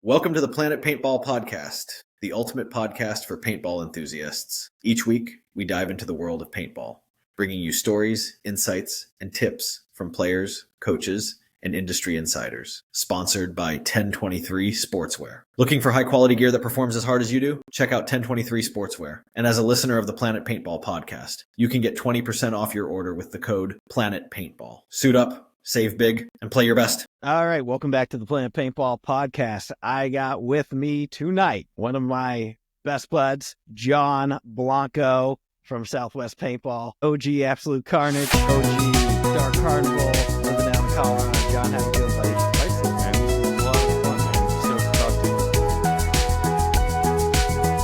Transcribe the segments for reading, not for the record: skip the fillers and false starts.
Welcome to the Planet Paintball Podcast, the ultimate podcast for paintball enthusiasts. Each week, we dive into the world of paintball, bringing you stories, insights, and tips from players, coaches, and industry insiders. Sponsored by 1023 Sportswear. Looking for high-quality gear that performs as hard as you do? Check out 1023 Sportswear. And as a listener of the Planet Paintball Podcast, you can get 20% off your order with the code PLANETPaintball. Suit up, save big, and play your best. All right, welcome back to the Planet Paintball Podcast. I got with me tonight one of my best buds, John Blanco from Southwest Paintball, OG Absolute Carnage, OG Dark Carnival, living down in Colorado. John, how you doing, buddy? Nice, man. A lot of fun, man. So to talk to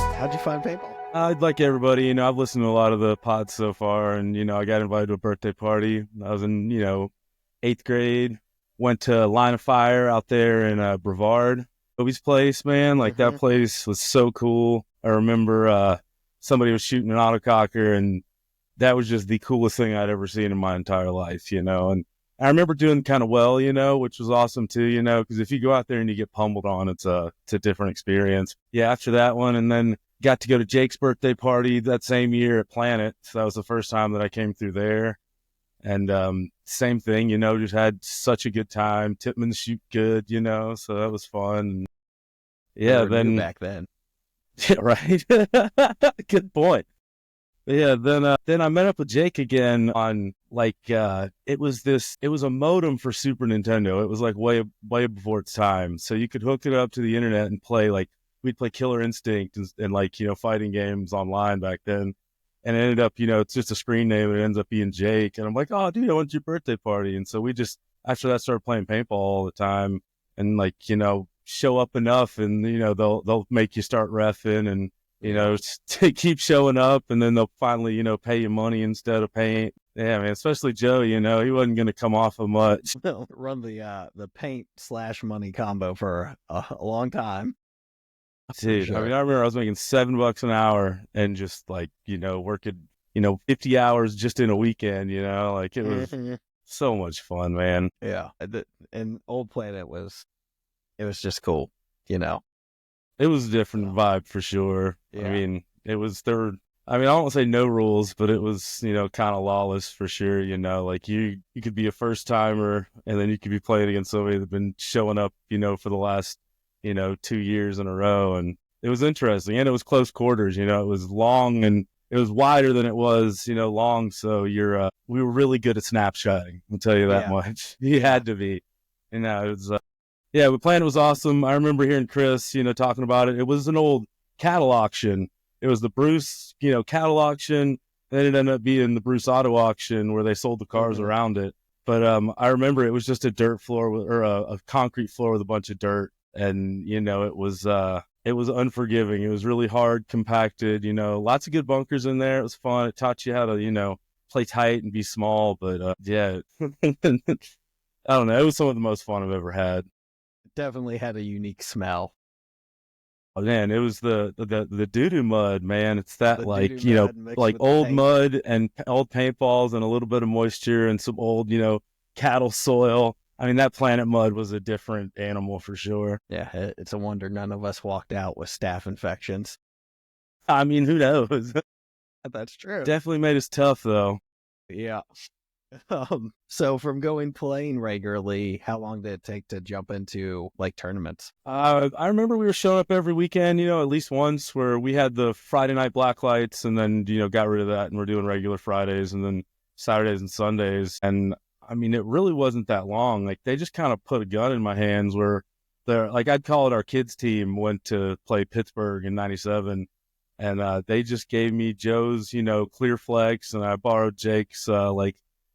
you. How'd you find paintball? I'd like everybody, I've listened to a lot of the pods so far, and, I got invited to a birthday party. I was in, 8th grade. Went to Line of Fire out there in Brevard, Toby's place, man. Like, that place was so cool. I remember somebody was shooting an autococker, and that was just the coolest thing I'd ever seen in my entire life, And I remember doing kind of well, which was awesome too, because if you go out there and you get pummeled on, it's a different experience. Yeah, after that one, and then got to go to Jake's birthday party that same year at Planet. So that was the first time that I came through there. And same thing, just had such a good time. Tippmann shoot good, so that was fun. Yeah, then back then. Yeah, right. Good point. Yeah, then I met up with Jake again on it was a modem for Super Nintendo. It was like way before its time. So you could hook it up to the internet and play we'd play Killer Instinct and fighting games online back then. And it ended up, it's just a screen name, and it ends up being Jake. And I'm like, oh, dude, I went to your birthday party. And so we just, after that, started playing paintball all the time. And, show up enough, and, they'll make you start reffing and, to keep showing up. And then they'll finally, pay you money instead of paint. Yeah, man, especially Joe, he wasn't going to come off of much. They'll run the paint/money combo for a long time. Dude, sure. I remember I was making $7 an hour and just working, 50 hours just in a weekend, it was so much fun, man. Yeah. And Old Planet it was just cool, It was a different vibe for sure. Yeah. It was I don't want to say no rules, but it was, kind of lawless for sure. You could be a first timer, and then you could be playing against somebody that's been showing up, for the last 2 years in a row. And it was interesting, and it was close quarters, it was long, and it was wider than it was, long. So we were really good at snapshotting. I'll tell you that much. You had to be, it was, the Planet was awesome. I remember hearing Chris, talking about it. It was an old cattle auction. It was the Bruce, cattle auction. Then it ended up being the Bruce auto auction where they sold the cars around it. But I remember it was just a dirt floor or a concrete floor with a bunch of dirt. And, it was unforgiving. It was really hard, compacted, lots of good bunkers in there. It was fun. It taught you how to, play tight and be small. But, yeah, I don't know. It was some of the most fun I've ever had. Definitely had a unique smell. Oh, man, it was the doo-doo mud, man. It's that like old mud and old paintballs and a little bit of moisture and some old, cattle soil. That Planet mud was a different animal for sure. Yeah, it's a wonder none of us walked out with staph infections. Who knows? That's true. Definitely made us tough, though. Yeah. So from playing regularly, how long did it take to jump into tournaments? I remember we were showing up every weekend, at least once, where we had the Friday night black lights, and then, got rid of that, and we're doing regular Fridays, and then Saturdays and Sundays. And it really wasn't that long. They just kind of put a gun in my hands where I'd call it our kids team went to play Pittsburgh in 97. And they just gave me Joe's, Clear Flex, and I borrowed Jake's,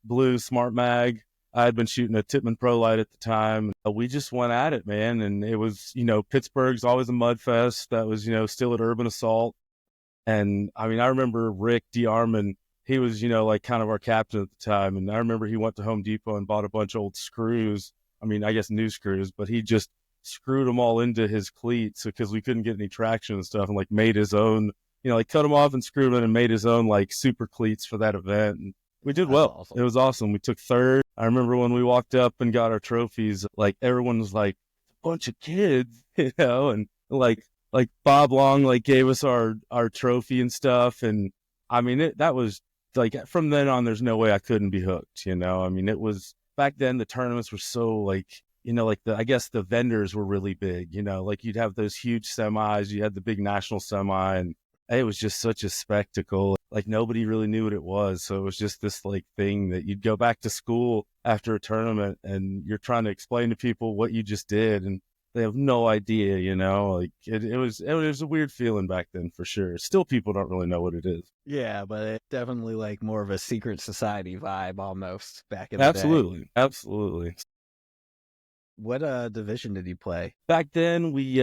blue Smart Mag. I had been shooting a Tippmann Pro Light at the time. We just went at it, man. And it was, Pittsburgh's always a mud fest. That was, still at Urban Assault. And I remember Rick DeArmond, he was, kind of our captain at the time. And I remember he went to Home Depot and bought a bunch of old screws. I guess new screws, but he just screwed them all into his cleats because we couldn't get any traction and stuff, and made his own, cut them off and screwed them and made his own super cleats for that event. And we did well. Awesome. It was awesome. We took third. I remember when we walked up and got our trophies, everyone was like, a bunch of kids, and like Bob Long like gave us our trophy and stuff, and I mean that was like from then on there's no way I couldn't be hooked. I mean it was back then the tournaments were so like like I guess the vendors were really big. Like you'd have those huge semis, you had the big national semi, and it was just such a spectacle. Like nobody really knew what it was, so it was just this like thing that you'd go back to school after a tournament and you're trying to explain to people what you just did, and they have no idea. Like it was a weird feeling back then for sure. Still, people don't really know what it is. Yeah, but it's definitely like more of a secret society vibe almost back in the day. Absolutely. What division did you play? Back then, we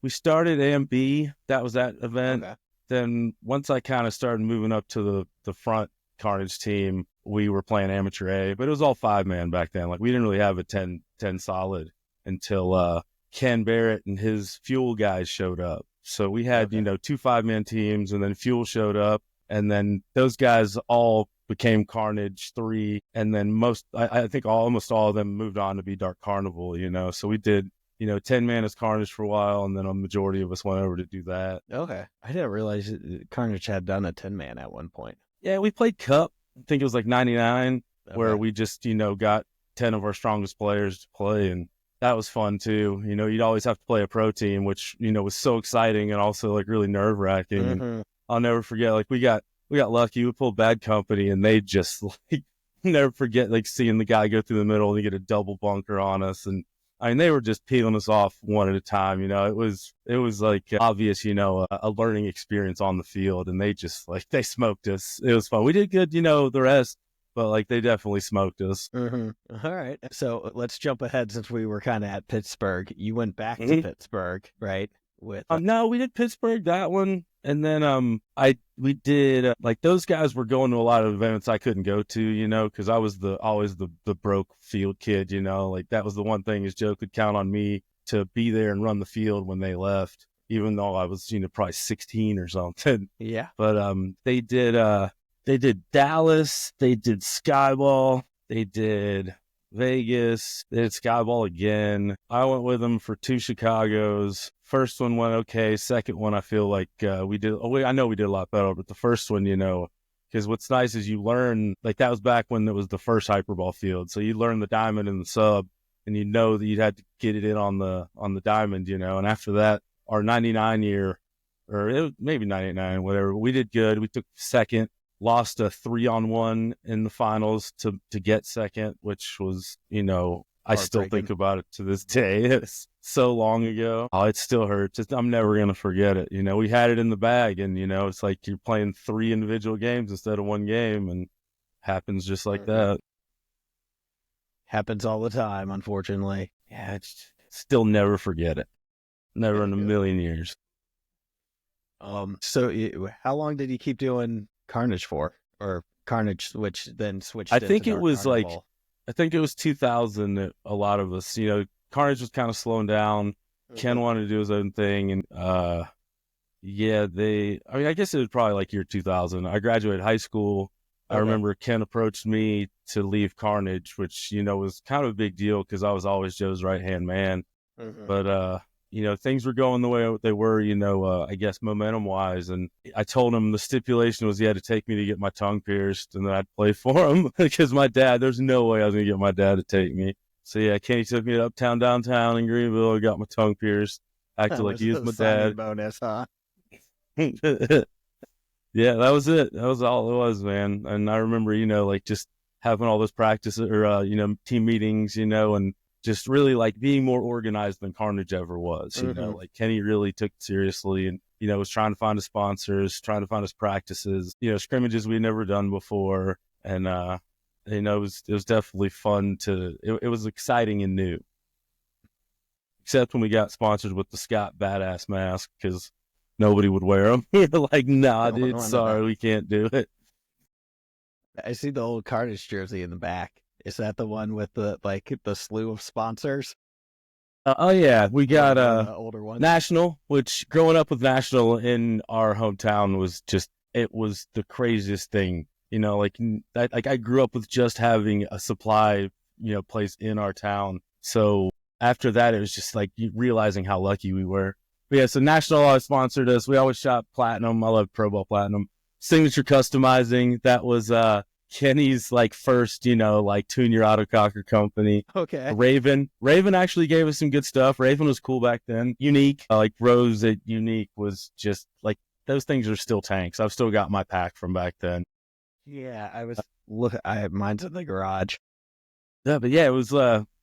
started AMB. That was that event. Okay. Then once I kind of started moving up to the front Carnage team, we were playing amateur A, but it was all 5-man back then. Like we didn't really have a 10 solid until Ken Barrett and his Fuel guys showed up. So we had, 2 5-man teams, and then Fuel showed up, and then those guys all became Carnage 3, and then I think almost all of them moved on to be Dark Carnival, So we did 10-man as Carnage for a while, and then a majority of us went over to do that. Okay. I didn't realize Carnage had done a 10-man at one point. Yeah, we played Cup. I think it was like 99, where we just, got 10 of our strongest players to play, and that was fun too. You'd always have to play a pro team, which, was so exciting and also like really nerve-wracking. Mm-hmm. I'll never forget, like we got lucky. We pulled Bad Company, and they just like never forget like seeing the guy go through the middle and get a double bunker on us, and I mean, they were just peeling us off one at a time. It was like obvious, a learning experience on the field, and they just like they smoked us. It was fun. We did good, the rest, but like they definitely smoked us. Mm-hmm. All right. So let's jump ahead since we were kind of at Pittsburgh. You went back to Pittsburgh, right? With no, we did Pittsburgh that one, and then we did like those guys were going to a lot of events I couldn't go to, because I was always the broke field kid, like that was the one thing is Joe could count on me to be there and run the field when they left, even though I was probably 16 or something. Yeah. But they did Dallas, they did Skyball, they did Vegas, they did Skyball again. I went with them for 2 Chicagos. First one went okay. Second one, I feel like we did. I know we did a lot better, but the first one, because what's nice is you learn, like that was back when it was the first hyperball field. So you learn the diamond and the sub, and you know that you'd had to get it in on the diamond, And after that, our 99 year, or it was maybe 99, whatever, we did good. We took second, lost a 3-on-1 in the finals to get second, which was, I still think about it to this day. It's so long ago. Oh, it still hurts. I'm never going to forget it. We had it in the bag, and, it's like you're playing 3 individual games instead of 1 game, and happens just like that. Happens all the time, unfortunately. Yeah, still never forget it. Never in a million years. So how long did you keep doing Carnage for? Or Carnage, which then switched I think into it was Carnival? like, I think it was 2000 that a lot of us, Carnage was kind of slowing down. Ken wanted to do his own thing. And, I guess it was probably like year 2000. I graduated high school. Okay. I remember Ken approached me to leave Carnage, which, was kind of a big deal because I was always Joe's right-hand man. But, things were going the way they were, I guess momentum-wise. And I told him the stipulation was he had to take me to get my tongue pierced, and then I'd play for him because my dad, there's no way I was going to get my dad to take me. So, yeah, Kenny took me to uptown, downtown in Greenville. I got my tongue pierced. Acted like he was my dad. Bonus, huh? Yeah, that was it. That was all it was, man. And I remember, like just having all those practices or, team meetings, and just really like being more organized than Carnage ever was. Like Kenny really took it seriously and, was trying to find his sponsors, trying to find his practices, scrimmages we'd never done before. And, it was definitely fun it was exciting and new. Except when we got sponsored with the Scott Badass mask because nobody would wear them. Like, nah, dude, sorry, we can't do it. I see the old Carnage jersey in the back. Is that the one with the slew of sponsors? Oh yeah, we got older one National, which growing up with National in our hometown was it was the craziest thing. I grew up with just having a supply, place in our town. So after that, it was just like realizing how lucky we were. But yeah, so National always sponsored us. We always shot Platinum. I love Pro Bowl Platinum. Signature Customizing, that was Kenny's like first, like tune your autococker company. Okay. Raven actually gave us some good stuff. Raven was cool back then. Unique, like Rose at Unique was just like, those things are still tanks. I've still got my pack from back then. Yeah, I have mine's in the garage. Yeah, but yeah, it was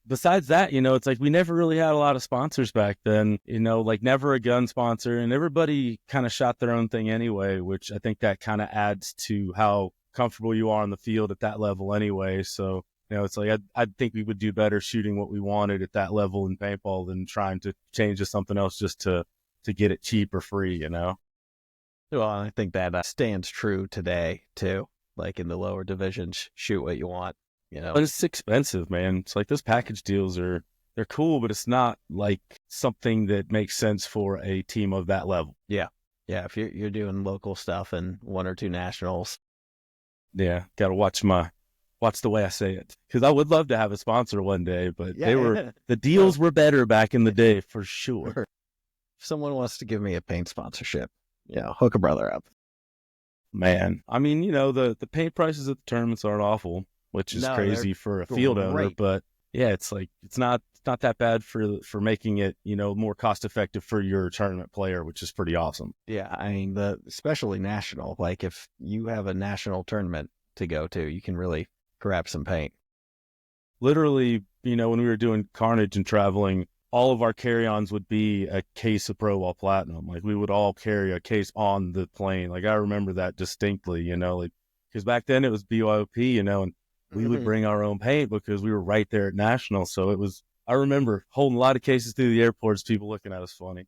besides that, it's like we never really had a lot of sponsors back then, like never a gun sponsor, and everybody kind of shot their own thing anyway, which I think that kind of adds to how comfortable you are on the field at that level anyway. So, it's like I think we would do better shooting what we wanted at that level in paintball than trying to change to something else just to get it cheap or free, Well, I think that stands true today too. Like in the lower divisions, shoot what you want, But it's expensive, man. It's like those package deals they're cool, but it's not like something that makes sense for a team of that level. Yeah. Yeah. If you're doing local stuff and 1 or 2 nationals. Yeah. Got to watch the way I say it. Cause I would love to have a sponsor one day, but the deals were better back in the day for sure. If someone wants to give me a paint sponsorship, hook a brother up. Man, I mean, the paint prices at the tournaments aren't awful, which is crazy for a field owner, but yeah, it's like, it's not that bad for making it, more cost effective for your tournament player, which is pretty awesome. Yeah. I mean, especially national, like if you have a national tournament to go to, you can really grab some paint. Literally, when we were doing Carnage and traveling, all of our carry-ons would be a case of Pro Bowl Platinum. Like we would all carry a case on the plane. Like I remember that distinctly, like, because back then it was BYOP, and we would bring our own paint because we were right there at National. So I remember holding a lot of cases through the airports, people looking at us funny.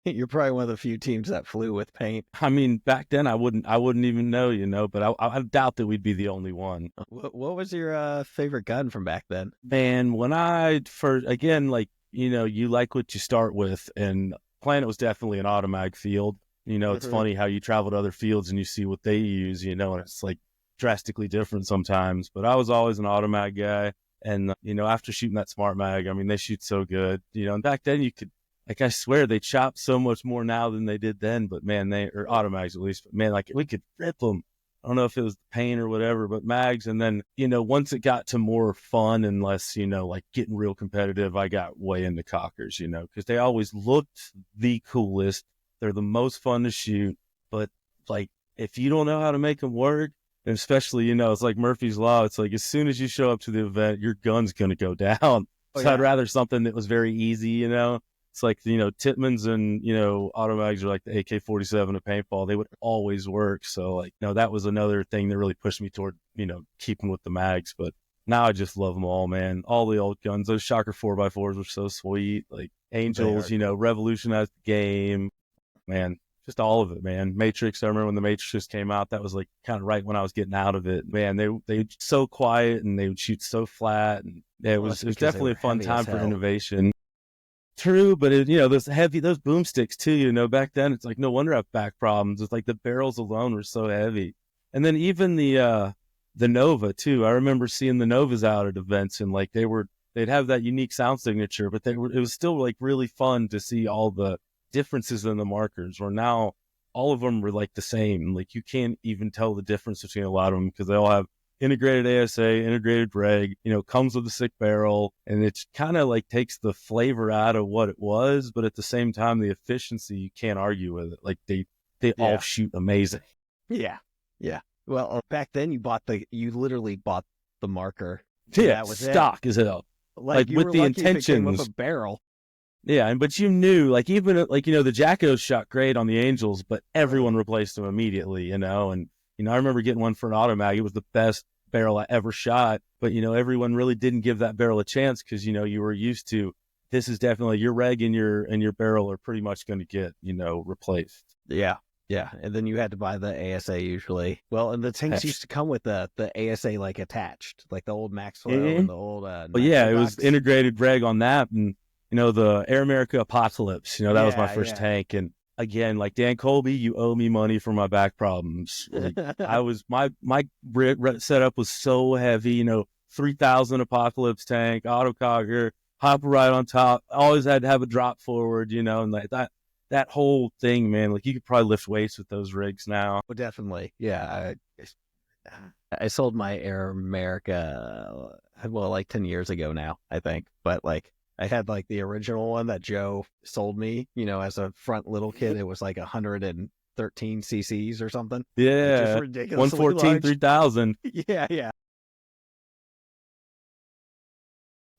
You're probably one of the few teams that flew with paint. I mean, back then I wouldn't even know, but I doubt that we'd be the only one. What was your favorite gun from back then? Man, when I first, again, like, you like what you start with, and Planet was definitely an automatic field. It's funny how you travel to other fields and you see what they use, and it's like drastically different sometimes, but I was always an automatic guy. And, after shooting that Smart Mag, I mean, they shoot so good, and back then you could, like, I swear they chop so much more now than they did then, but man, or automatics at least, but man, like we could rip them. I don't know if it was the paint or whatever, but mags. And then, once it got to more fun and less, like getting real competitive, I got way into cockers, because they always looked the coolest. They're the most fun to shoot, but like, if you don't know how to make them work, and especially, it's like Murphy's Law. It's like, as soon as you show up to the event, your gun's going to go down. I'd rather something that was very easy, It's like, Titman's and, automatics are like the AK-47 of paintball. They would always work. So like, that was another thing that really pushed me toward, keeping with the mags. But now I just love them all, man. All the old guns, those Shocker 4x4s were so sweet. Like Angels, revolutionized the game, man. Just all of it, man. Matrix, I remember when the Matrix came out, that was like kind of right when I was getting out of it. Man, they so quiet and they would shoot so flat. And yeah, it was definitely a fun time for innovation. True, but those boomsticks too, back then it's like, no wonder I have back problems. It's like the barrels alone were so heavy. And then even the Nova too. I remember seeing the Novas out at events, and like they'd have that unique sound signature, but it was still like really fun to see all the differences in the markers, where now all of them were like the same. Like you can't even tell the difference between a lot of them because they all have integrated ASA, integrated reg, comes with a sick barrel, and it's kind of like takes the flavor out of what it was, but at the same time, the efficiency, you can't argue with it. Like they all shoot amazing. Yeah. Yeah. Well, back then you literally bought the marker. Yeah, that was stock as hell. Like with the intentions. It came with a barrel. Yeah, but you knew, like, even like, the Jackos shot great on the Angels, but everyone replaced them immediately, and I remember getting one for an automag. It was the best barrel I ever shot, but everyone really didn't give that barrel a chance because you were used to, this is definitely your reg and your barrel are pretty much going to get replaced. Yeah, and then you had to buy the ASA usually. Well, and the tanks used to come with the ASA like attached, like the old Maxwell and the old. Well, yeah, it was integrated reg on that, and the Air America Apocalypse. That was my first tank, and again, like Dan Colby, you owe me money for my back problems. Like, my setup was so heavy, 3,000 Apocalypse tank, autocogger, hop right on top. Always had to have a drop forward, you know, and like that whole thing, man. Like you could probably lift weights with those rigs now. Well, definitely. Yeah. I sold my Air America, well, like 10 years ago now, I think. But like I had like the original one that Joe sold me, you know, as a front little kid. It was like 113 cc's or something. Yeah. Just ridiculously 114, large. 3000. Yeah, yeah.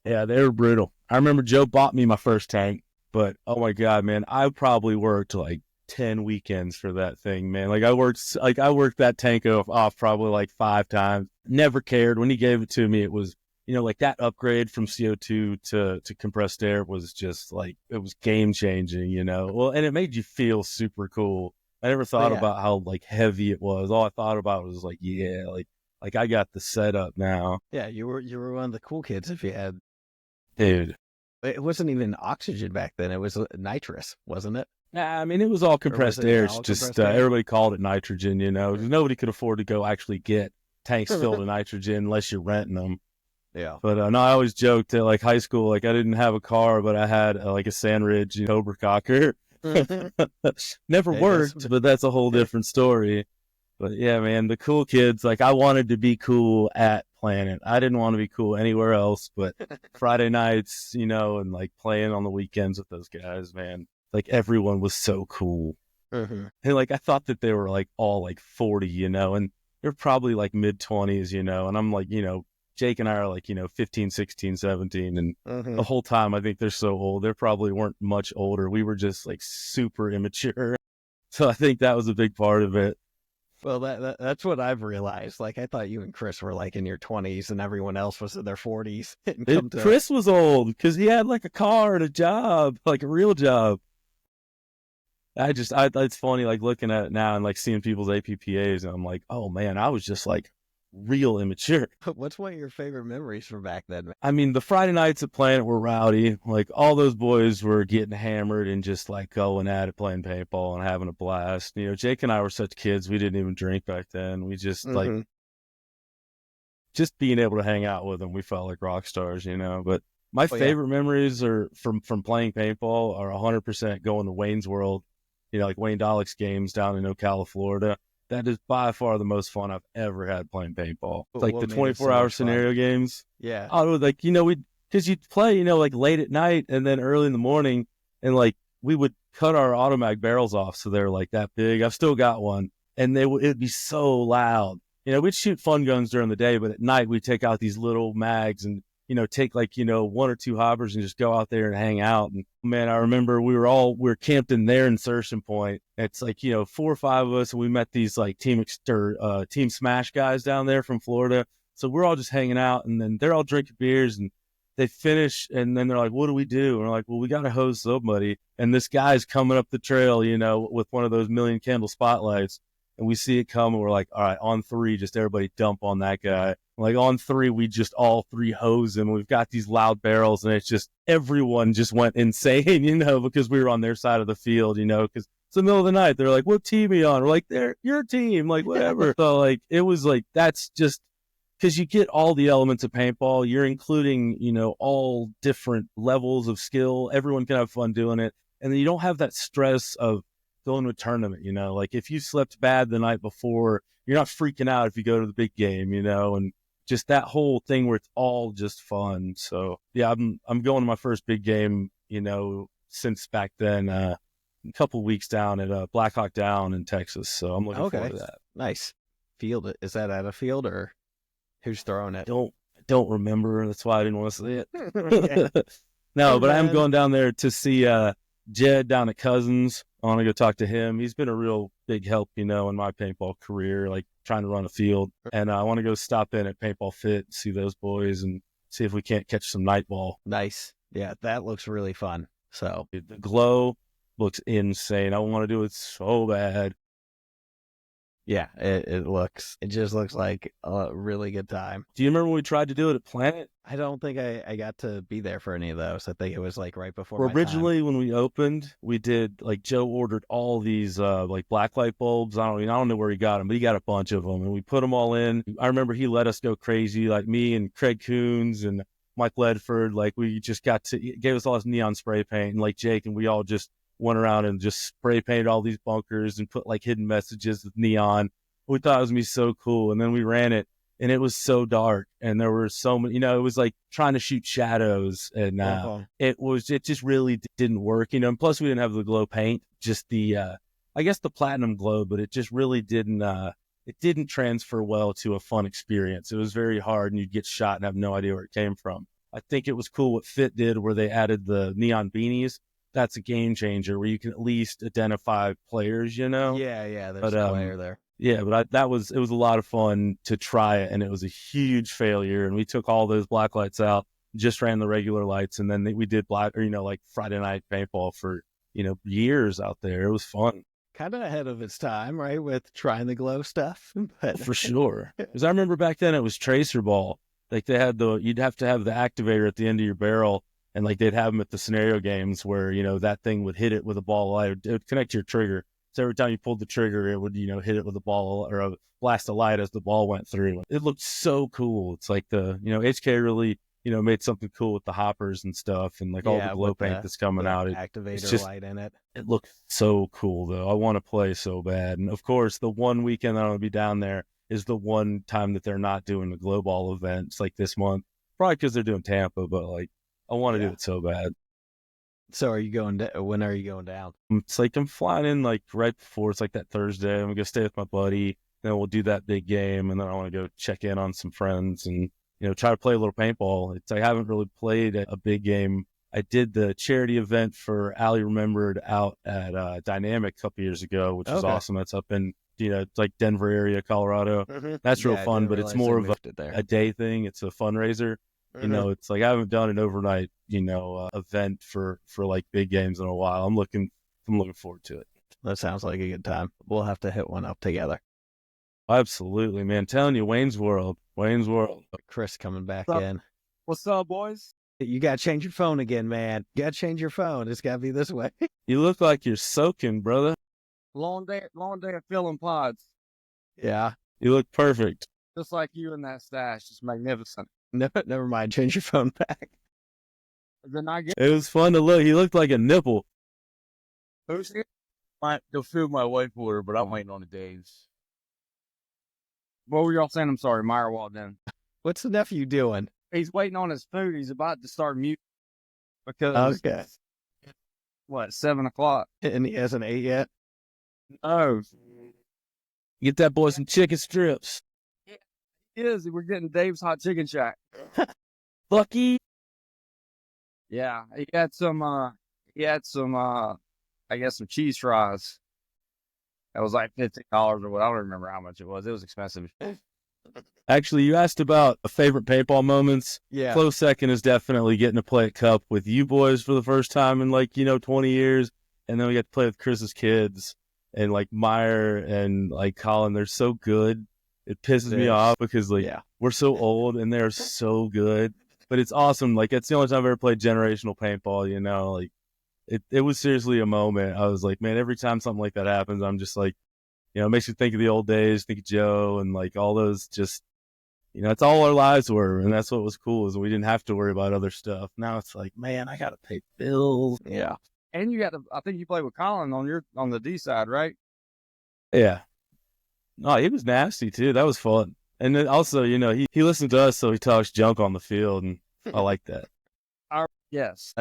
Yeah, they were brutal. I remember Joe bought me my first tank, but oh my God, man, I probably worked like 10 weekends for that thing, man. Like I worked that tank off probably like 5 times. Never cared. When he gave it to me, it was, you know, like that upgrade from CO2 to compressed air was just like, it was game changing, you know. Well, and it made you feel super cool. I never thought about how like heavy it was. All I thought about was like, yeah, like I got the setup now. Yeah, you were one of the cool kids if you had. Dude. It wasn't even oxygen back then. It was nitrous, wasn't it? Nah, I mean, it was all compressed air. It's just everybody called it nitrogen, you know. Nobody could afford to go actually get tanks filled with nitrogen unless you're renting them. Yeah. But no, I always joked that like high school, like I didn't have a car, but I had like a Sandridge Cobra Cocker. Never worked, but that's a whole different story. But yeah, man, the cool kids, like I wanted to be cool at Planet. I didn't want to be cool anywhere else, but Friday nights, you know, and like playing on the weekends with those guys, man, like everyone was so cool. And like, I thought that they were like all like 40, you know, and they're probably like mid-20s, you know, and I'm like, you know, Jake and I are like, you know, 15, 16, 17. And the whole time I think they're so old. They probably weren't much older. We were just like super immature. So I think that was a big part of it. Well, that's what I've realized. Like, I thought you and Chris were like in your 20s and everyone else was in their 40s. Chris was old because he had like a car and a job, like a real job. It's funny, like looking at it now and like seeing people's APPAs, and I'm like, oh man, I was just like real immature. What's one of your favorite memories from back then? I mean, the Friday nights at Planet were rowdy. Like all those boys were getting hammered and just like going at it, playing paintball and having a blast. You know, Jake and I were such kids. We didn't even drink back then. We just like, just being able to hang out with them, we felt like rock stars, you know. But my favorite memories are from playing paintball are 100% going to Wayne's World, you know, like Wayne Dollick's games down in Ocala, Florida. That is by far the most fun I've ever had playing paintball. It's like the 24-hour scenario games. Yeah. Oh, like, you know, because you'd play, you know, like late at night and then early in the morning, and like we would cut our automatic barrels off so they're like that big. I've still got one, and it'd be so loud. You know, we'd shoot fun guns during the day, but at night we'd take out these little mags and, you know, take like, you know, 1 or 2 hoppers and just go out there and hang out. And man, I remember we were camped in their insertion point. It's like, you know, 4 or 5 of us, and we met these like Team Smash guys down there from Florida. So we're all just hanging out, and then they're all drinking beers, and they finish, and then they're like, what do we do? And we're like, well, we got to hose somebody. And this guy's coming up the trail, you know, with one of those million candle spotlights. And we see it come, and we're like, all right, on 3, just everybody dump on that guy. Like on 3, we just all 3 hose him. We've got these loud barrels, and it's just everyone just went insane, you know, because we were on their side of the field, you know, because it's the middle of the night. They're like, what team are you on? We're like, they're your team, like whatever. So like, it was like, that's just because you get all the elements of paintball. You're including, you know, all different levels of skill. Everyone can have fun doing it. And then you don't have that stress of going to a tournament, you know, like if you slept bad the night before, you're not freaking out if you go to the big game, you know, and just that whole thing where it's all just fun. So yeah, I'm going to my first big game, you know, since back then, a couple weeks down at Black Hawk Down in Texas. So I'm looking forward to that. Nice. Field, is that at a field or who's throwing it? Don't remember. That's why I didn't want to say it. No, but I am going down there to see Jed down at Cousins. I want to go talk to him. He's been a real big help, you know, in my paintball career, like trying to run a field. And I want to go stop in at Paintball Fit, see those boys, and see if we can't catch some night ball. Nice. Yeah, that looks really fun. So the glow looks insane. I want to do it so bad. Yeah, it just looks like a really good time. Do you remember when we tried to do it at Planet? I don't think I got to be there for any of those. I think it was like right before my originally time. When we opened, we did like Joe ordered all these like black light bulbs. I don't know where he got them, but he got a bunch of them, and we put them all in. I remember he let us go crazy, like me and Craig Coons and Mike Ledford, like we just gave us all this neon spray paint, and like Jake and we all just went around and just spray painted all these bunkers and put like hidden messages with neon. We thought it was gonna be so cool, and then we ran it, and it was so dark, and there were so many, it was like trying to shoot shadows, and it just really didn't work, and plus we didn't have the glow paint, just the I guess the platinum glow, but it just really didn't transfer well to a fun experience. It was very hard, and you'd get shot and have no idea where it came from. I think it was cool what Fit did, where they added the neon beanies. That's a game changer, where you can at least identify players, Yeah, there's a player there. Yeah, but it was a lot of fun to try it, and it was a huge failure. And we took all those black lights out, just ran the regular lights, and then we did like Friday night paintball for years out there. It was fun. Kind of ahead of its time, right? With trying the glow stuff. But for sure. Because I remember back then it was tracer ball. Like you'd have to have the activator at the end of your barrel, and like they'd have them at the scenario games where, that thing would hit it with a ball of light. It would connect to your trigger. So every time you pulled the trigger, it would, hit it with a ball or a blast of light as the ball went through. It looked so cool. It's like HK really, made something cool with the hoppers and stuff, and like all the glow paint that's coming out. Activator light in it. It looked so cool, though. I want to play so bad. And of course, the one weekend that I'm going to be down there is the one time that they're not doing the glow ball events like this month. Probably because they're doing Tampa, but like I want to do it so bad. So are you going when are you going down? It's like I'm flying in like right before. It's like that Thursday. I'm going to stay with my buddy. Then we'll do that big game, and then I want to go check in on some friends and try to play a little paintball. I haven't really played a big game. I did the charity event for Allie Remembered out at Dynamic a couple years ago, which was awesome. That's up in it's like Denver area, Colorado. Mm-hmm. That's real fun, but it's more of a day thing. It's a fundraiser. Mm-hmm. It's like I haven't done an overnight event for like big games in a while. I'm looking forward to it. That sounds like a good time. We'll have to hit one up together. Absolutely, man. Telling you, Wayne's World. Chris coming back in. What's up, boys? You got to change your phone again, man. You got to change your phone. It's got to be this way. You look like you're soaking, brother. Long day of filling pods. Yeah. You look perfect. Just like you in that stash. Just magnificent. No, never mind. Change your phone back. It was fun to look. He looked like a nipple. Who's here? Might go fill my wife order, but I'm waiting on the days. What were y'all saying? I'm sorry, Meyer walked in. What's the nephew doing? He's waiting on his food. He's about to start mute because what, 7:00? And he hasn't ate yet? No. Get that boy some chicken strips. Yeah, it is. We're getting Dave's Hot Chicken Shack. Lucky. Yeah, he had some, I guess some cheese fries. That was like $15 or what. I don't remember how much it was. It was expensive. Actually, you asked about favorite paintball moments. Yeah. Close second is definitely getting to play at Cup with you boys for the first time in 20 years. And then we got to play with Chris's kids and like Meyer and like Colin. They're so good. It pisses me off because we're so old and they're so good. But it's awesome. Like it's the only time I've ever played generational paintball, like it was seriously a moment. I was like, man, every time something like that happens, I'm just like, it makes you think of the old days, think of Joe and like all those just, it's all our lives were. And that's what was cool is we didn't have to worry about other stuff. Now it's like, man, I got to pay bills. Yeah. And I think you played with Colin on the D side, right? Yeah. No, he was nasty too. That was fun. And then also, he listened to us, so he talks junk on the field, and I like that. Yes.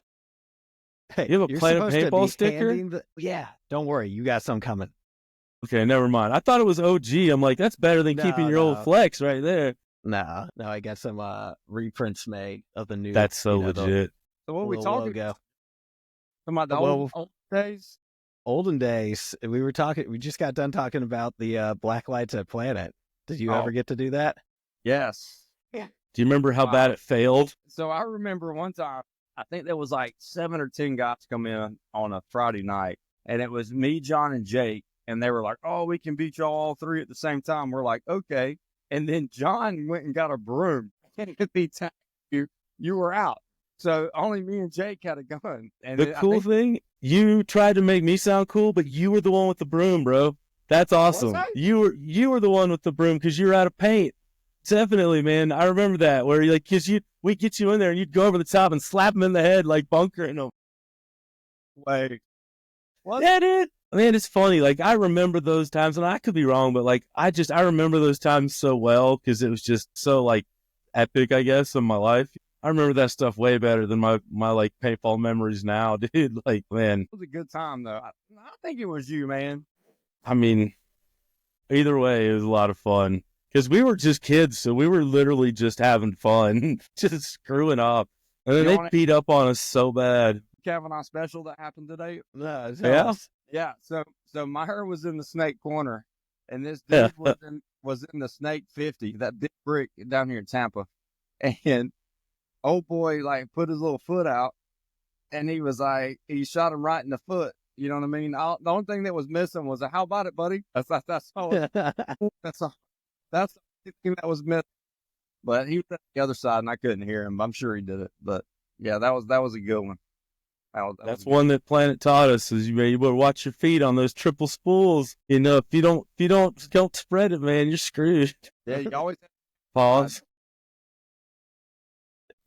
Hey, you have a Planet Paintball sticker? Yeah. Don't worry. You got some coming. Okay, never mind. I thought it was OG. I'm like, that's better than keeping your old flex right there. No, I got some reprints made of the new. That's so legit. So what are we talking about? Talking about the old days? Olden days. We just got done talking about the black lights at Planet. Did you ever get to do that? Yes. Yeah. Do you remember how bad it failed? So I remember one time, I think there was like 7 or 10 guys come in on a Friday night, and it was me, John, and Jake, and they were like, oh, we can beat y'all all 3 at the same time. We're like, okay. And then John went and got a broom. And you were out. So only me and Jake had a gun. And the cool thing, you tried to make me sound cool, but you were the one with the broom, bro. That's awesome. You were the one with the broom because you were out of paint. Definitely, man. I remember that where you like, cause we get you in there and you'd go over the top and slap him in the head, like bunkering him. Like, what? Yeah, dude. Man, it's funny. Like, I remember those times, and I could be wrong, but like, I remember those times so well because it was just so like epic, I guess, in my life. I remember that stuff way better than my like paintball memories now, dude. Like, man, It was a good time though. I think it was you, man. I mean, either way, it was a lot of fun because we were just kids, so we were literally just having fun, just screwing up, and then You they want it? beat up on us so bad. Kavanaugh special that happened today. No, Yeah? Yeah. So Meyer was in the snake corner, and this Yeah. dude was in the snake 50, that big brick down here in Tampa, and old boy like put his little foot out, and he was like, he shot him right in the foot. You know what I mean? The only thing that was missing was a "How about it, buddy?" That's all. That's all. That's the thing that was missing. But he was at the other side, and I couldn't hear him. I'm sure he did it, but yeah, that was a good one. That's one that Planet taught us is you better watch your feet on those triple spools. You know, if you don't spread it, man, you're screwed. Yeah, you always Pause.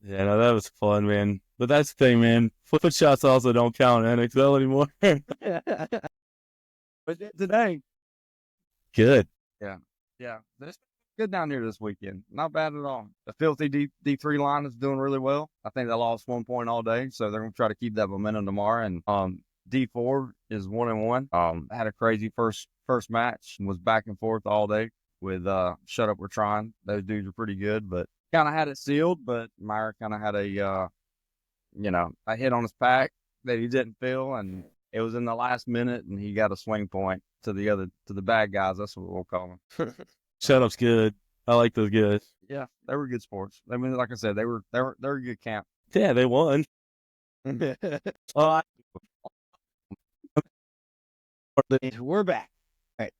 Yeah, no, that was fun, man. But that's the thing, man. Foot shots also don't count in XL anymore. but today. Good. Yeah, it's good down here this weekend. Not bad at all. The filthy D3 line is doing really well. I think they lost 1 point all day, so they're gonna try to keep that momentum tomorrow. And D4 is 1-1. Had a crazy first match and was back and forth all day with Shut Up We're Trying. Those dudes are pretty good, but kind of had it sealed. But Meyer kind of had a a hit on his pack that he didn't feel, and it was in the last minute, and he got a swing point to the bad guys. That's what we'll call them. Shut up's good. I like those guys. Yeah, they were good sports. I mean, like I said, they were a good camp. Yeah, they won. Oh, We're back. All right.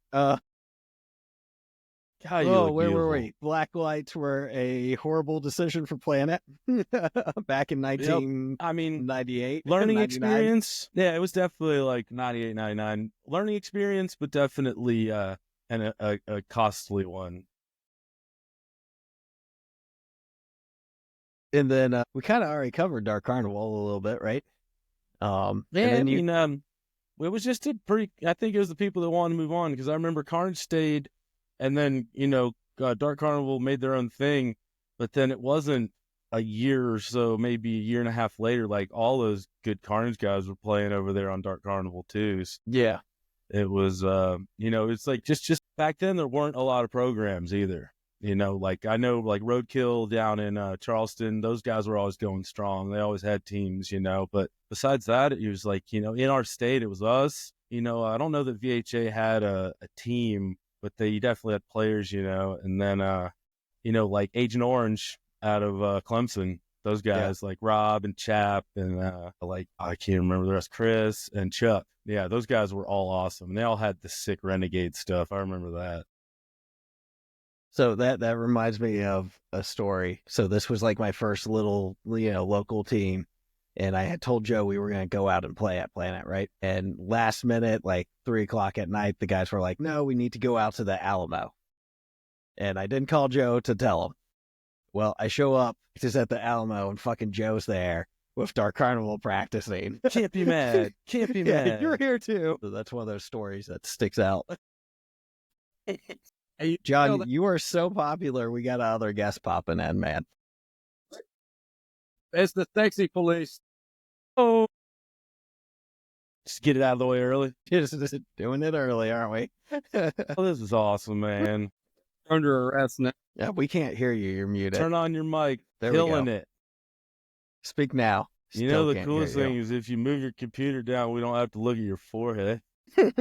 God, you Oh, look where were beautiful. we? Black lights were a horrible decision for Planet back in 1998. I mean, 99. learning experience. Yeah, it was definitely like 98, 99. Learning experience, but definitely a costly one. And then we kind of already covered Dark Carnival a little bit, right? Yeah, and then it was just a pretty. I think it was the people that wanted to move on because I remember Carnage stayed, and then Dark Carnival made their own thing, but then it wasn't a year or so, maybe a year and a half later. Like all those good Carnage guys were playing over there on Dark Carnival too. So yeah, it was it's like just back then there weren't a lot of programs either. Like I know like Roadkill down in Charleston, those guys were always going strong. They always had teams, but besides that, it was like, in our state, it was us. I don't know that VHA had a team, but they definitely had players, and then, like Agent Orange out of Clemson, those guys like Rob and Chap and like, I can't remember the rest, Chris and Chuck. Yeah, those guys were all awesome. And they all had the sick Renegade stuff. I remember that. So that reminds me of a story. So this was like my first little, local team. And I had told Joe we were going to go out and play at Planet, right? And last minute, like 3:00 at night, the guys were like, no, we need to go out to the Alamo. And I didn't call Joe to tell him. Well, I show up just at the Alamo and fucking Joe's there with Dark Carnival practicing. Can't be mad. Can't be mad. You're here too. So that's one of those stories that sticks out. Hey, John, you are so popular. We got other guests popping in, man. it's the sexy police. Oh, just get it out of the way early. Just doing it early, aren't we? Oh, this is awesome, man. Under arrest now. Yeah, we can't hear you. You're muted. Turn on your mic. There we Killing go. it. Speak now. Still The can't coolest hear thing is if you move your computer down, we don't have to look at your forehead. you.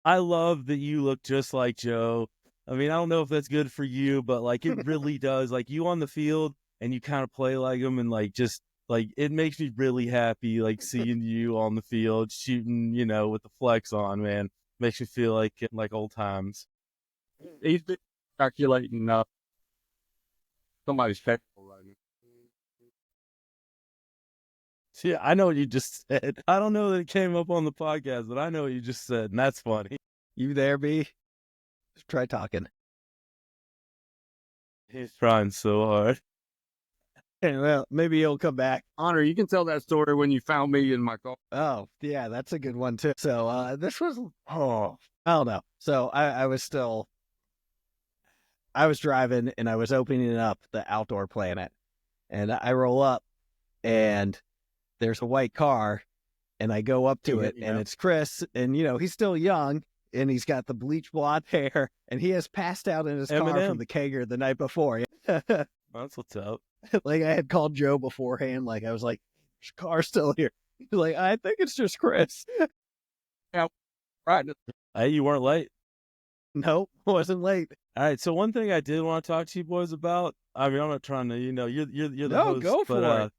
I love that you look just like Joe. I mean, I don't know if that's good for you, but like it really does. Like you on the field and you kind of play like him, and like just like it makes me really happy. Like seeing you on the field shooting, with the flex on, man, makes me feel like old times. He's been calculating somebody's petrol right now. Yeah, I know what you just said. I don't know that it came up on the podcast, but I know what you just said, and that's funny. You there, B? Just try talking. He's trying so hard. Well, maybe he'll come back. Honor, you can tell that story when you found me in my car. Oh, yeah, that's a good one too. So this was, I don't know. So I was driving and I was opening up the Outdoor Planet, and I roll up and there's a white car, and I go up to it, and it's Chris, and he's still young, and he's got the bleach blonde hair, and he has passed out in his car from the kegger the night before. That's what's up. Like, I had called Joe beforehand. Like, I was like, "Is the car still here?" He's like, "I think it's just Chris." Yeah, right. Hey, you weren't late. Nope, wasn't late. All right. So one thing I did want to talk to you boys about. I mean, I'm not trying to, you're the host. Go for it.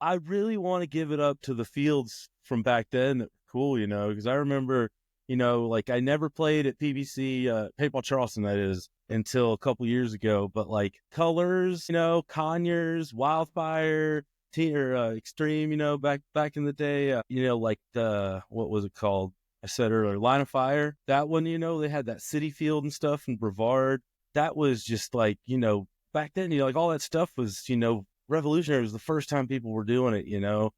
I really want to give it up to the fields from back then that were cool, because I remember, like I never played at PBC, Paintball Charleston, that is, until a couple years ago. But like Colors, Conyers, Wildfire, Extreme, back in the day, like what was it called? I said earlier, Line of Fire. That one, they had that City Field and stuff in Brevard. That was just like, back then, like all that stuff was, revolutionary. It was the first time people were doing it,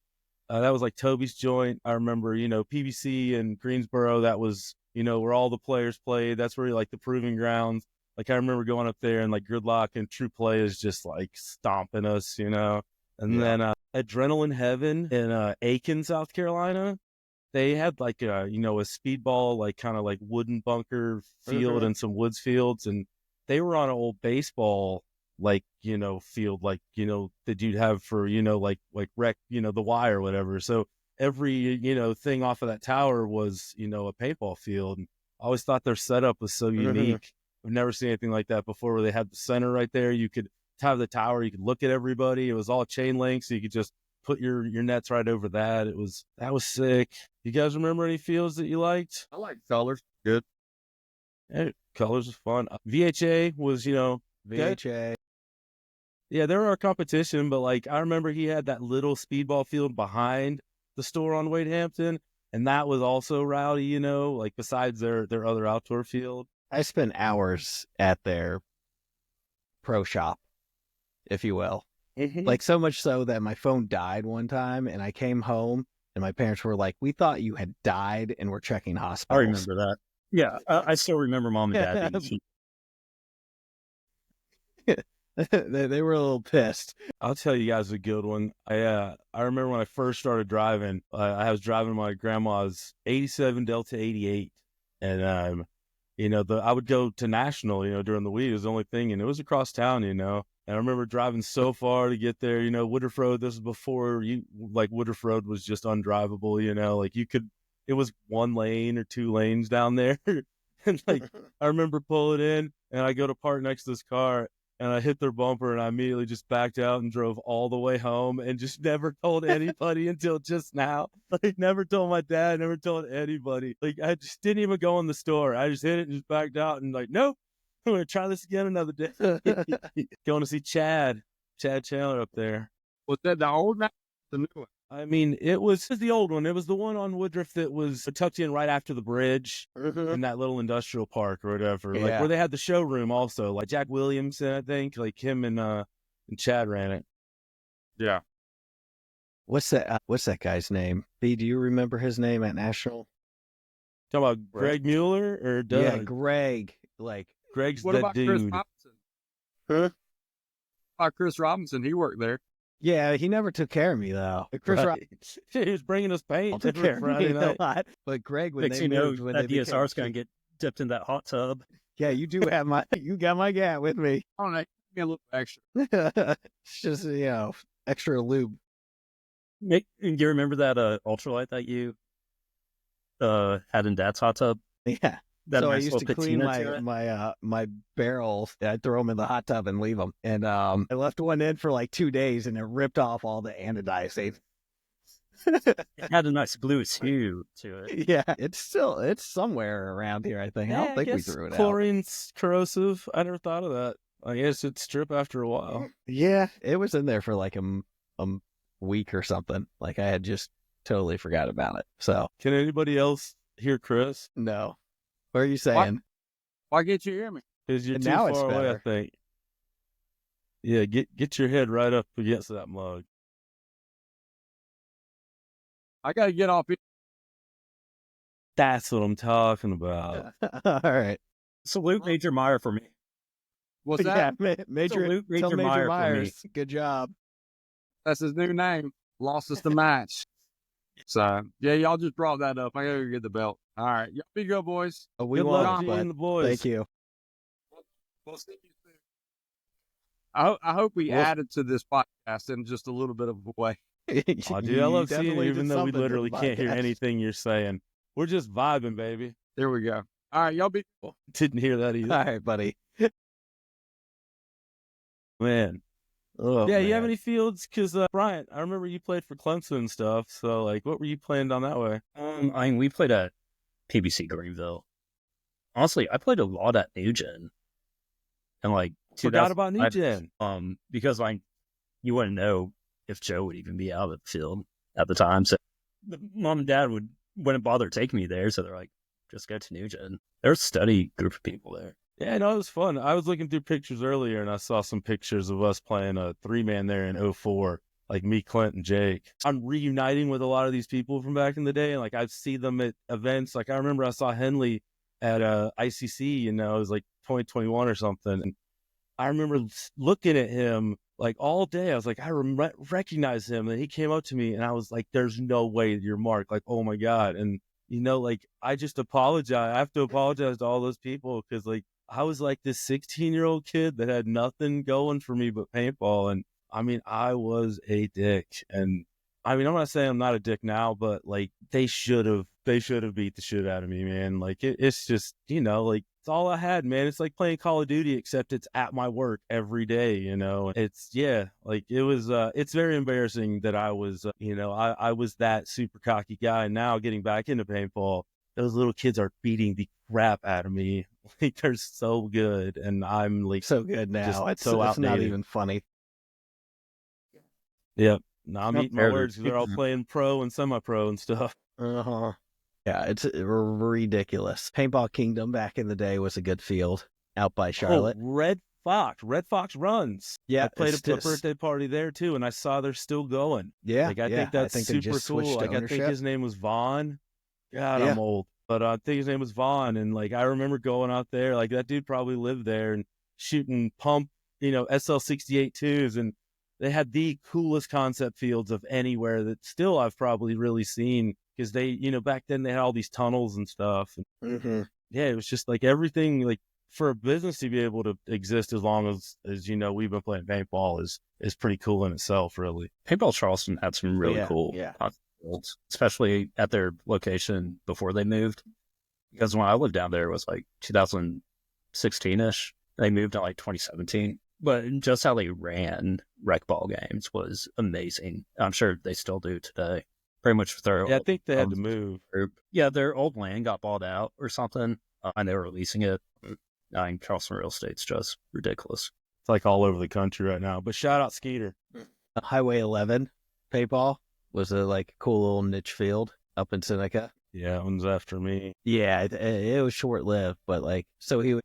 that was like Toby's joint. I remember, PBC in Greensboro, that was, where all the players played. That's where like the proving grounds. Like I remember going up there and like Gridlock and True Play is just like stomping us, and then Adrenaline Heaven in Aiken, South Carolina. They had like a speedball, like kind of like wooden bunker field and some woods fields. And they were on an old baseball, like, field, like, that you'd have for, like rec, the Y or whatever. So every, thing off of that tower was, a paintball field. And I always thought their setup was so unique. I've never seen anything like that before, where they had the center right there. You could have the tower, you could look at everybody. It was all chain link, so you could just put your nets right over that. That was sick. You guys remember any fields that you liked? I like Colors. Good. Hey, Colors was fun. VHA was, VHA. Yeah, they were our competition, but like I remember he had that little speedball field behind the store on Wade Hampton, and that was also rowdy, like besides their other outdoor field. I spent hours at their pro shop, if you will. Like so much so that my phone died one time, and I came home and my parents were like, "We thought you had died and we're checking hospitals." I remember that. Yeah, I still remember Mom and Dad being They were a little pissed. I'll tell you guys a good one. I remember when I first started driving, I was driving my grandma's 87 Delta 88, and I would go to National, during the week. It was the only thing, and it was across town, And I remember driving so far to get there, Woodruff Road. This was before Woodruff Road was just undrivable, like it was one lane or two lanes down there. And like, I remember pulling in and I go to park next to this car and I hit their bumper and I immediately just backed out and drove all the way home and just never told anybody until just now. Like never told my dad, never told anybody. Like I just didn't even go in the store. I just hit it and just backed out and like, nope. I'm going to try this again another day. Going to see Chad Chandler up there. Was that the old one? The new one? I mean, it was the old one. It was the one on Woodruff that was tucked in right after the bridge in that little industrial park or whatever. Like where they had the showroom also. Like Jack Williamson, I think. Like him and Chad ran it. Yeah. What's that guy's name? B, do you remember his name at National? Talking about Greg Mueller or Doug? Yeah, Greg. Like Greg's what that about dude. Chris Robinson? Huh? About Chris Robinson, he worked there. Yeah, he never took care of me though. Chris He was bringing us paint took care of me Friday a lot. But Greg, when Makes they moved, when that they DSR's going to get dipped in that hot tub. Yeah, you do have you got my gat with me. I don't know, give me a little extra. It's just extra lube. Do you remember that ultralight that you had in Dad's hot tub? Yeah. That So I nice used to little clean patina to it? my barrels. I'd throw them in the hot tub and leave them. And I left one in for like 2 days, and it ripped off all the anodizing. It had a nice blue hue to it. Yeah, it's somewhere around here. I think. I don't think we threw it out. Chlorine's corrosive. I never thought of that. I guess it'd strip after a while. Yeah, it was in there for like a week or something. Like I had just totally forgot about it. So Can anybody else hear Chris? no. What are you saying? Why can't you hear me? Because you're And too now it's far away, I better. think. Yeah, get your head right up against that mug. I got to get off. That's what I'm talking about. All right. Salute Major Meyer for me. What's that? Yeah, Major, Salute Major tell Major Meyer for me. Myers. Good job. That's his new name. Lost us the match. So, yeah, y'all just brought that up. I got to get the belt. All right. Y'all be good, boys. Oh, we Good won, luck to you but and the boys. thank you. We'll see you soon. I hope we added to this podcast in just a little bit of a way. Oh, dude, I love seeing you, even though we literally to the can't hear podcast. anything you're saying. We're just vibing, baby. There we go. All right. Y'all be cool. Didn't hear that either. All right, buddy. Man. Oh, Yeah, you have man. any fields? Because, Bryant, I remember you played for Clemson and stuff. So, like, what were you playing down that way? I mean, we played at PBC Greenville. Honestly, I played a lot at New Gen. And like, Forgot about New Gen. Because you wouldn't know if Joe would even be out of the field at the time. So the mom and dad wouldn't bother taking me there. So they're like, just go to New Gen. There's a steady group of people there. Yeah, no, it was fun. I was looking through pictures earlier, and I saw some pictures of us playing a 3-man there in 2004, like me, Clint, and Jake. I'm reuniting with a lot of these people from back in the day, and like I see them at events. Like I remember I saw Henley at ICC, it was like 2021 or something, and I remember looking at him like all day. I was like, I recognize him, and he came up to me, and I was like, "There's no way you're Mark!" Like, oh my god, and like I just apologize. I have to apologize to all those people because like. I was like this 16-year-old kid that had nothing going for me but paintball. And I mean, I was a dick. And I mean, I'm not saying I'm not a dick now, but like they should have beat the shit out of me, man. Like it's just, like it's all I had, man. It's like playing Call of Duty, except it's at my work every day, It's, like it was, it's very embarrassing that I was, I was that super cocky guy. And now getting back into paintball, those little kids are beating the crap out of me. Like they're so good, and I'm like So good now. It's so not outdated. even funny. Yep. Now I'm eating my fair, words because they're all playing pro and semi-pro and stuff. Uh-huh. Yeah, it's ridiculous. Paintball Kingdom back in the day was a good field out by Charlotte. Oh, Red Fox runs. Yeah, I played a birthday party there too, and I saw they're still going. Yeah, like I think that's they super just switched cool. Like I ownership. think his name was Vaughn. God, Yeah. I'm old, but I think his name was Vaughn, and like I remember going out there. Like that dude probably lived there and shooting pump, SL68 twos, and they had the coolest concept fields of anywhere that still I've probably really seen because they, back then they had all these tunnels and stuff. And Mm-hmm. yeah, it was just like everything, like for a business to be able to exist as long as we've been playing paintball is pretty cool in itself, really. Paintball Charleston had some really cool yeah. fields, especially at their location before they moved. Because when I lived down there, it was like 2016-ish. They moved in like 2017. But just how they ran rec ball games was amazing. I'm sure they still do today. Pretty much with their I think they had to move. Group. Yeah, their old land got bought out or something, and they were releasing it. I mean, Charleston real estate's just ridiculous. It's like all over the country right now. But shout out Skeeter. Highway 11 paintball was a like cool little niche field up in Seneca. Yeah, that one's after me. Yeah, it was short lived, but like so he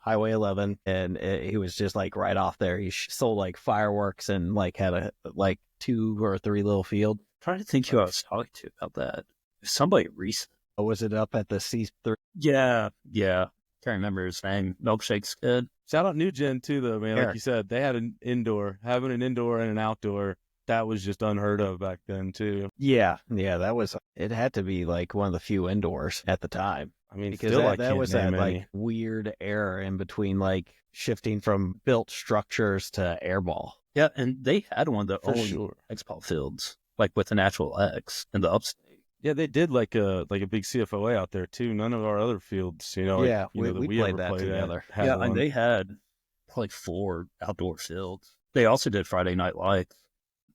Highway 11, and he was just like right off there. He sold like fireworks and like had a like 2 or 3 little field. I'm trying to think who I was talking to about that. Somebody recent. Or was it up at the C3? Yeah. Can't remember his name. Milkshake's good. Shout out New Gen too, though, man. Eric. Like you said, they had having an indoor and an outdoor. That was just unheard of back then too. Yeah, it had to be like one of the few indoors at the time. I mean, Because still, that was that like weird era in between like shifting from built structures to airball. Yeah, and they had one of the for only sure. X-ball fields, like with the natural X in the upstate. Yeah, they did like a big CFOA out there too. None of our other fields, We played that together. Yeah, and they had like 4 outdoor fields. They also did Friday Night Lights,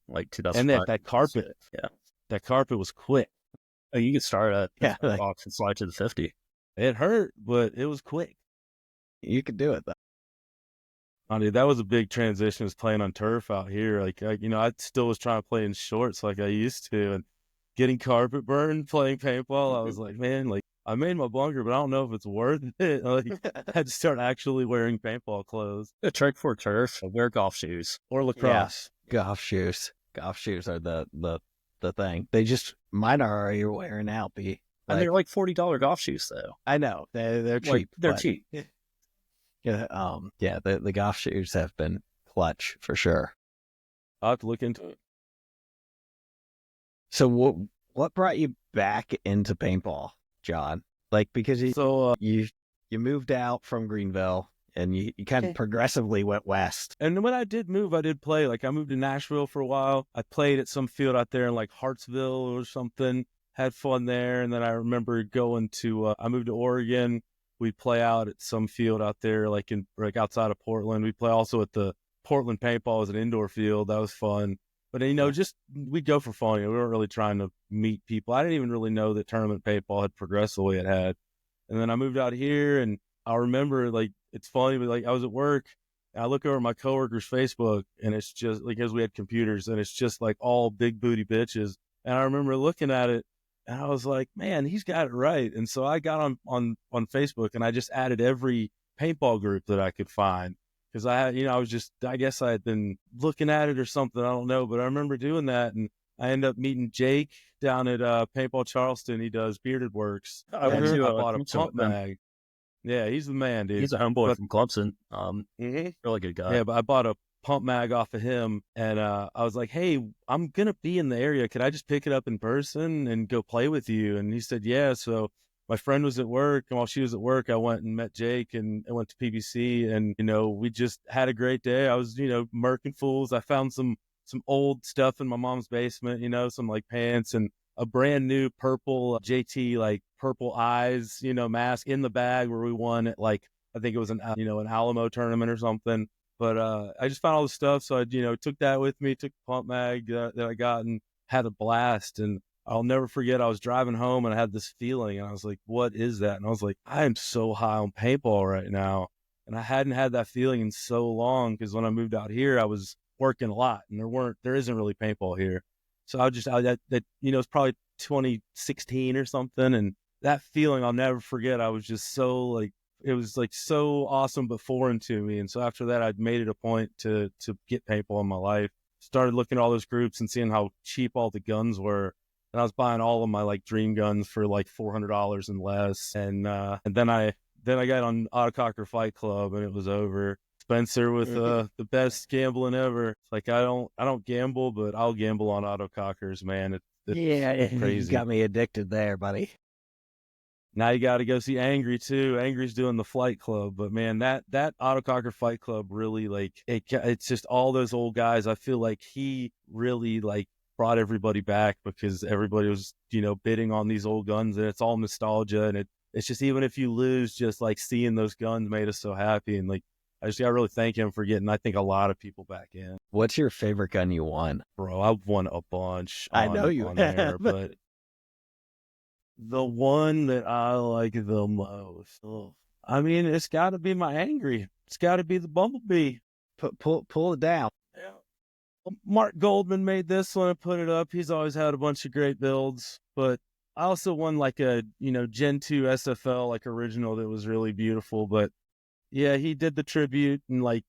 like 2005. And that carpet. Yeah, that carpet was quick. Oh, you could start at the like, box and slide to the 50. It hurt, but it was quick. You could do it though. I mean, that was a big transition, was playing on turf out here. Like, I still was trying to play in shorts like I used to, and getting carpet burn playing paintball. I was like, man, like I made my bunker, but I don't know if it's worth it. Like, I had to start actually wearing paintball clothes A trick for turf, wear golf shoes. or lacrosse. Golf shoes. Golf shoes are the thing. They just mine are already wearing out. And they're like $40 golf shoes, though. I know they're cheap. Like, they're but, cheap. Yeah. The golf shoes have been clutch for sure. I'll have to look into it. So what brought you back into paintball, John? Like, because you moved out from Greenville and you kind of progressively went west. And when I did move, I did play. Like, I moved to Nashville for a while. I played at some field out there in like Hartsville or something. Had fun there. And then I remember going to, I moved to Oregon. We'd play out at some field out there, like outside of Portland. We play also at the Portland Paintball as an indoor field. That was fun. But, just we'd go for fun. We weren't really trying to meet people. I didn't even really know that tournament paintball had progressed the way it had. And then I moved out here, and I remember, like, it's funny, but, like, I was at work, and I look over my coworker's Facebook, and it's just, like, as we had computers, and it's just, like, all big booty bitches. And I remember looking at it, and I was like, man, he's got it right. And so I got on Facebook, and I just added every paintball group that I could find. Because I had, I guess I had been looking at it or something. I don't know. But I remember doing that. And I ended up meeting Jake down at Paintball Charleston. He does Bearded Works. I went to bought a pump mag. Yeah, he's the man, dude. He's a homeboy from Clemson. Really good guy. Yeah, but I bought a pump mag off of him. And I was like, hey, I'm going to be in the area. Could I just pick it up in person and go play with you? And he said, yeah. So my friend was at work, and while she was at work, I went and met Jake and I went to PBC, and, we just had a great day. I was, murking fools. I found some old stuff in my mom's basement, some like pants and a brand new purple JT, like purple eyes, mask in the bag where we won at, like, I think it was an Alamo tournament or something. But I just found all the stuff. So I, took that with me, took the pump mag that I got and had a blast. And I'll never forget, I was driving home and I had this feeling, and I was like, what is that? And I was like, I am so high on paintball right now. And I hadn't had that feeling in so long, because when I moved out here, I was working a lot, and there isn't really paintball here. So it's probably 2016 or something. And that feeling, I'll never forget. I was just so, like, it was like so awesome but foreign to me. And so after that, I'd made it a point to get paintball in my life. Started looking at all those groups and seeing how cheap all the guns were. And I was buying all of my, like, dream guns for like $400 and less. And then I got on Autococker Fight Club, and it was over. Spencer with the best gambling ever. It's like, I don't gamble, but I'll gamble on autocockers, man. It's crazy. You got me addicted there, buddy. Now you got to go see Angry too. Angry's doing the Flight Club, but man, that Autococker Fight Club really, like, it's just all those old guys. I feel like he really, like, brought everybody back, because everybody was, bidding on these old guns, and it's all nostalgia. And it's just, even if you lose, just like seeing those guns made us so happy. And, like, I really thank him for getting, I think, a lot of people back in. What's your favorite gun you won? Bro, I've won a bunch. I know you on have. There, but the one that I like the most, I mean, it's got to be my Angry. It's got to be the Bumblebee. Pull it down. Yeah. Mark Goldman made this one and put it up. He's always had a bunch of great builds, but I also won like a, Gen 2 SFL, like original, that was really beautiful. But yeah, he did the tribute, and, like,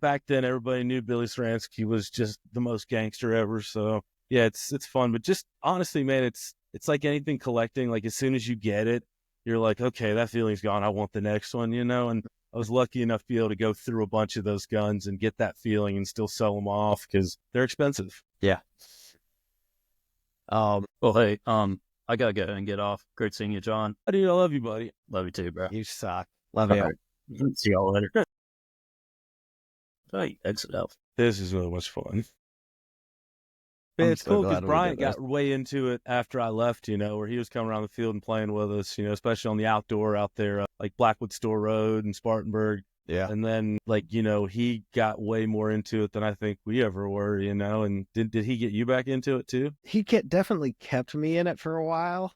back then everybody knew Billy Saransky was just the most gangster ever. So yeah, it's fun. But just honestly, man, it's like anything collecting. Like, as soon as you get it, you're like, okay, that feeling's gone. I want the next one, And I was lucky enough to be able to go through a bunch of those guns and get that feeling and still sell them off, because they're expensive. Yeah. Well, hey, I gotta go and get off. Great seeing you, John. Dude, I love you, buddy. Love you too, bro. You suck. Love you. Right. See y'all later. Hey, exit out. This is really much fun. I'm It's so cool glad because we Bryant did this. got way into it after I left, where he was coming around the field and playing with us, especially on the outdoor out there, like Blackwood Store Road and Spartanburg. Yeah. And then, like, he got way more into it than I think we ever were, and did he get you back into it too? He definitely kept me in it for a while.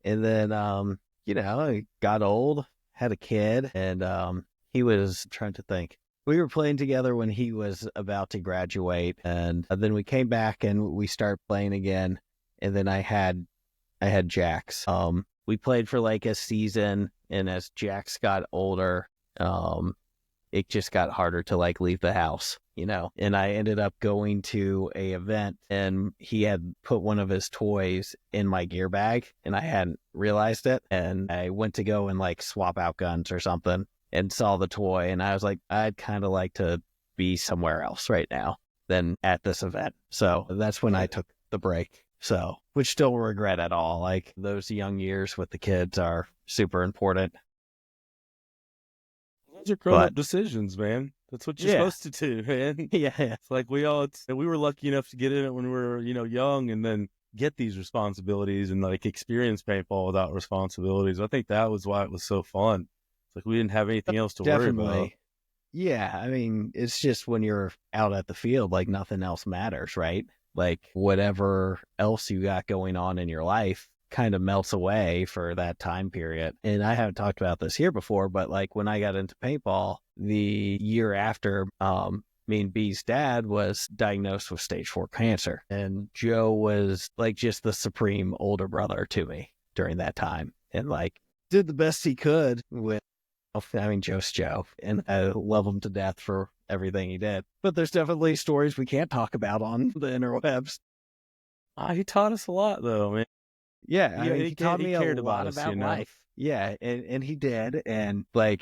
And then, I got old, had a kid, and he was trying to think. We were playing together when he was about to graduate, and then we came back and we started playing again. And then I had Jax. we played for like a season, and as Jax got older, it just got harder to like leave the house, and I ended up going to a event, and he had put one of his toys in my gear bag, and I hadn't realized it, and I went to go and like swap out guns or something and saw the toy, and I was like, I'd kind of like to be somewhere else right now than at this event. So that's when I took the break. So, which don't regret at all. Like, those young years with the kids are super important. Those are grown-up decisions, man. That's what you're supposed to do, man. Yeah. It's like we were lucky enough to get in it when we were, young, and then get these responsibilities and like experience paintball without responsibilities. I think that was why it was so fun. It's like we didn't have anything else to worry about. Yeah, I mean, it's just when you're out at the field, like nothing else matters, right? Like whatever else you got going on in your life kind of melts away for that time period. And I haven't talked about this here before, but like when I got into paintball, the year after, me and B's dad was diagnosed with stage 4 cancer. And Joe was like just the supreme older brother to me during that time, and like did the best he could with, I mean, Joe's Joe, and I love him to death for everything he did. But there's definitely stories we can't talk about on the interwebs. He taught us a lot, though, man. Yeah, I mean, he taught me a lot about life. Yeah, and he did. And like,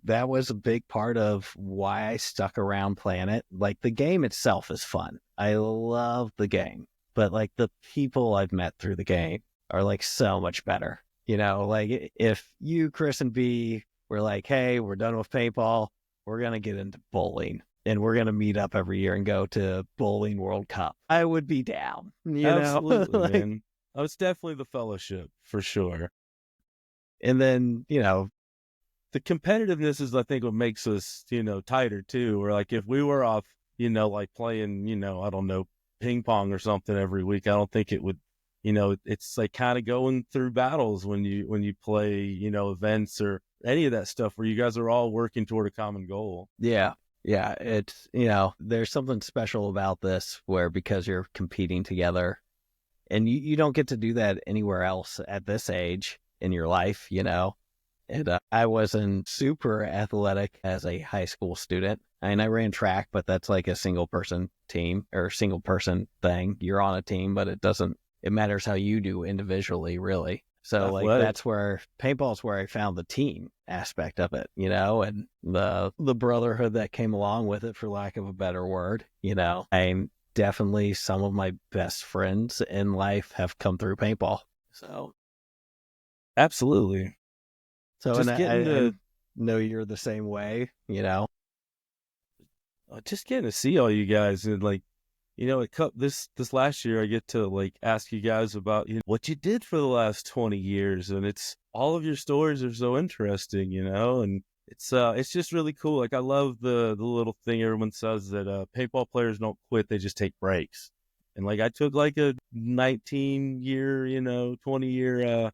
that was a big part of why I stuck around playing it. Like, the game itself is fun. I love the game. But like, the people I've met through the game are like so much better. Like if you, Chris, and B were like, hey, we're done with paintball, we're going to get into bowling, and we're going to meet up every year and go to Bowling World Cup, I would be down. Absolutely, like, man. Oh, it's definitely the fellowship, for sure. And then, the competitiveness is, I think, what makes us, tighter, too. Or, like, if we were off, like playing, I don't know, ping pong or something every week, I don't think it would, it's like kind of going through battles when you play, events or any of that stuff where you guys are all working toward a common goal. Yeah. Yeah. It's, there's something special about this where, because you're competing together, and you don't get to do that anywhere else at this age in your life, And I wasn't super athletic as a high school student. I mean, I ran track, but that's like a single person team or single person thing. You're on a team, but it matters how you do individually, really. So Athletic. Like, that's where paintball's where I found the team aspect of it, and the brotherhood that came along with it, for lack of a better word. I'm definitely, some of my best friends in life have come through paintball. So absolutely. So, just I know you're the same way, Just getting to see all you guys, and like, this last year, I get to like ask you guys about what you did for the last 20 years, and it's all of your stories are so interesting, and it's just really cool. Like, I love the little thing everyone says that paintball players don't quit; they just take breaks. And like, I took like a 19-year, 20-year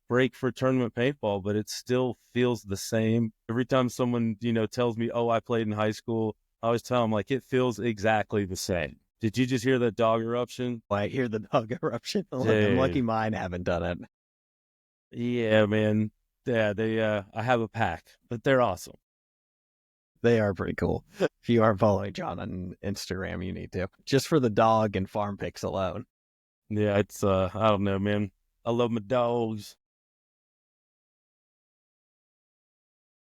break for tournament paintball, but it still feels the same. Every time someone, tells me, oh, I played in high school, I always tell them, like, it feels exactly the same. Did you just hear that dog eruption? I hear the dog eruption. I'm lucky mine haven't done it. Yeah, man. Yeah, I have a pack, but they're awesome. They are pretty cool. If you aren't following John on Instagram, you need to. Just for the dog and farm pics alone. Yeah, it's, I don't know, man. I love my dogs.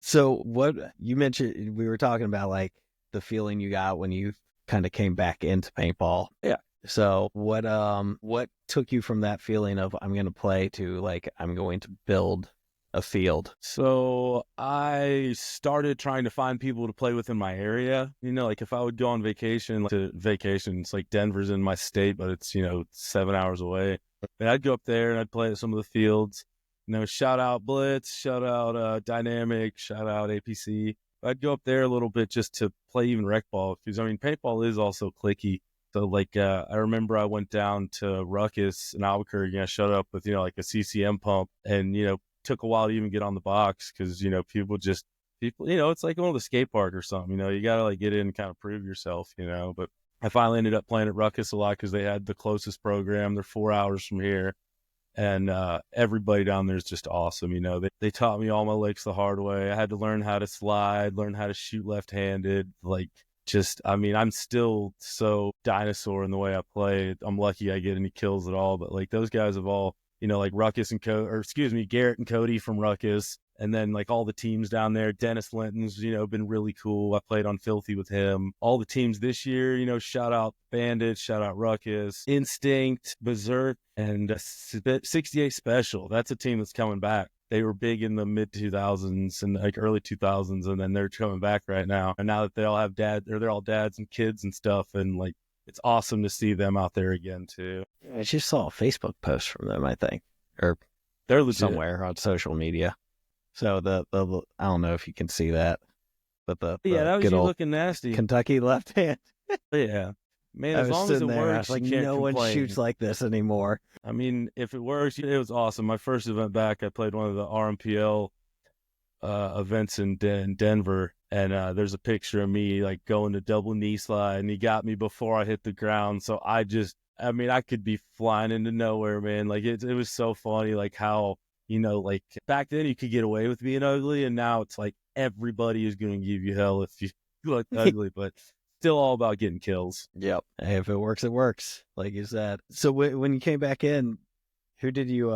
So what you mentioned, we were talking about like the feeling you got when you kind of came back into paintball. Yeah. So what took you from that feeling of I'm going to play to like I'm going to build a field? So I started trying to find people to play with in my area. Like if I would go on vacation, it's like Denver's in my state, but it's 7 hours away. And I'd go up there and I'd play at some of the fields. Shout out Blitz, shout out Dynamic, shout out APC. I'd go up there a little bit just to play even rec ball, because paintball is also clicky. So like I remember I went down to Ruckus in Albuquerque. I showed up with like a CCM pump, and took a while to even get on the box, because people it's like going to the skate park or something. You gotta like get in and kind of prove yourself. But I finally ended up playing at Ruckus a lot because they had the closest program. They're 4 hours from here. And everybody down there is just awesome. You know, they taught me all my licks the hard way. I had to learn how to slide, learn how to shoot left-handed. Like, just, I mean, I'm still so dinosaur in the way I play. I'm lucky I get any kills at all. But like those guys have all, you know, like Ruckus and Garrett and Cody from Ruckus. And then like all the teams down there, Dennis Linton's, you know, been really cool. I played on Filthy with him. All the teams this year, you know, shout out Bandits, shout out Ruckus, Instinct, Berserk, and 68 Special. That's a team that's coming back. They were big in the mid 2000s and like early 2000s, and then they're coming back right now. And now that they all have they're all dads and kids and stuff, and like it's awesome to see them out there again too. I just saw a Facebook post from them, I think, or they're legit. Somewhere on social media. So the I don't know if you can see that, but the that was good you old looking nasty Kentucky left hand. Yeah, man. As long as it works, like you can't no complain. one shoots like this anymore. I mean, if it works, it was awesome. My first event back, I played one of the RMPL events in Denver, and there's a picture of me like going to double knee slide, and he got me before I hit the ground. So I could be flying into nowhere, man. Like it was so funny, like how, you know, like back then you could get away with being ugly, and now it's like everybody is going to give you hell if you look ugly, but still all about getting kills. Yep. Hey, if it works, it works, like you said. So when you came back in, who did you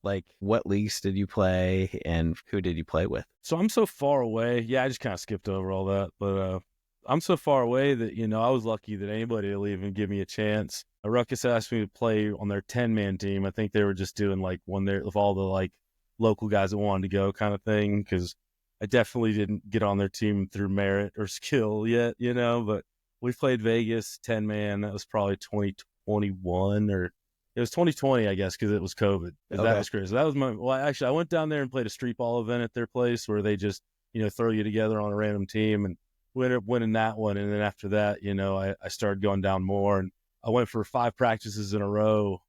like? What leagues did you play, and who did you play with? So I'm so far away. Yeah, I just kind of skipped over all that, but I'm so far away that, you know, I was lucky that anybody will even give me a chance. Ruckus asked me to play on their 10-man team. I think they were just doing like one there of all the like local guys that wanted to go kind of thing, because I definitely didn't get on their team through merit or skill yet, you know. But we played Vegas 10-man. That was probably 2021, or it was 2020, I guess, because it was COVID. Okay. That was crazy. That was I went down there and played a street ball event at their place where they just, you know, throw you together on a random team, and we ended up winning that one. And then after that, you know, I started going down more, and I went for 5 practices in a row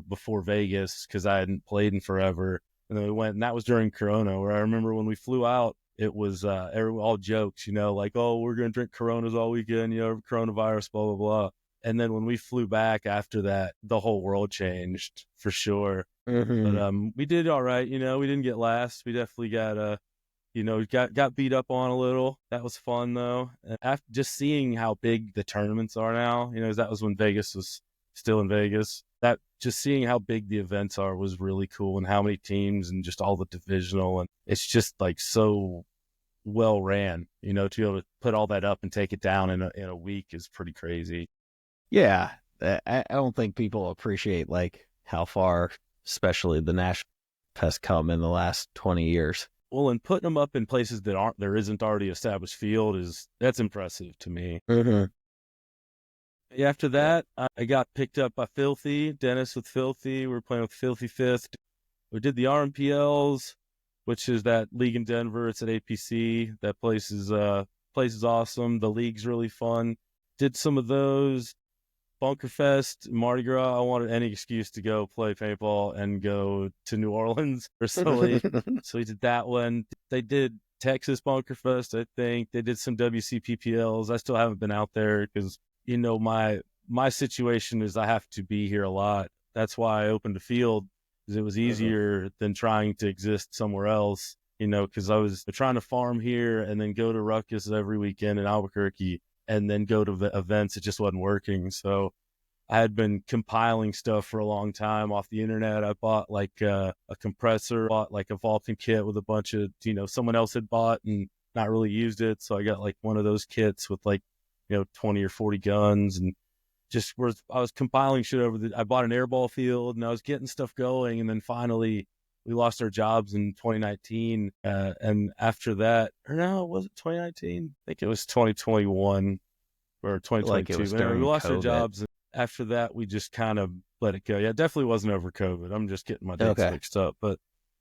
before Vegas because I hadn't played in forever. And then we went, and that was during Corona, where I remember when we flew out, it was all jokes, you know, like, oh, we're going to drink Coronas all weekend, you know, coronavirus, blah, blah, blah. And then when we flew back after that, the whole world changed for sure. Mm-hmm. But we did all right, you know, we didn't get last. We definitely got you know, got beat up on a little. That was fun though. And after just seeing how big the tournaments are now, you know, that was when Vegas was still in Vegas. That just seeing how big the events are was really cool, and how many teams and just all the divisional, and it's just like so well ran, you know, to be able to put all that up and take it down in a week is pretty crazy. Yeah, I don't think people appreciate like how far, especially the national has come in the last 20 years. Well, and putting them up in places that there isn't already established field that's impressive to me. Mm-hmm. After that, I got picked up by Filthy, Dennis with Filthy. We were playing with Filthy 5th. We did the RMPLs, which is that league in Denver. It's at APC. That place is awesome. The league's really fun. Did some of those. Bunkerfest, Mardi Gras. I wanted any excuse to go play paintball and go to New Orleans or so. So we did that one. They did Texas Bunkerfest, I think. They did some WCPPLs. I still haven't been out there because, you know, my situation is I have to be here a lot. That's why I opened a field, because it was easier than trying to exist somewhere else, you know, because I was trying to farm here and then go to Ruckus every weekend in Albuquerque and then go to events. It just wasn't working. So I had been compiling stuff for a long time off the internet. I bought like a compressor, bought like a Vulcan kit with a bunch of, you know, someone else had bought and not really used it. So I got like one of those kits with like, you know, 20 or 40 guns, and I was compiling shit I bought an airball field, and I was getting stuff going. And then finally we lost our jobs in 2019. And after that, or no, was it 2019? I think it was 2021 or 2022. Like it was we lost COVID. Our jobs. And after that, we just kind of let it go. Yeah, it definitely wasn't over COVID. I'm just getting my dates mixed up. But,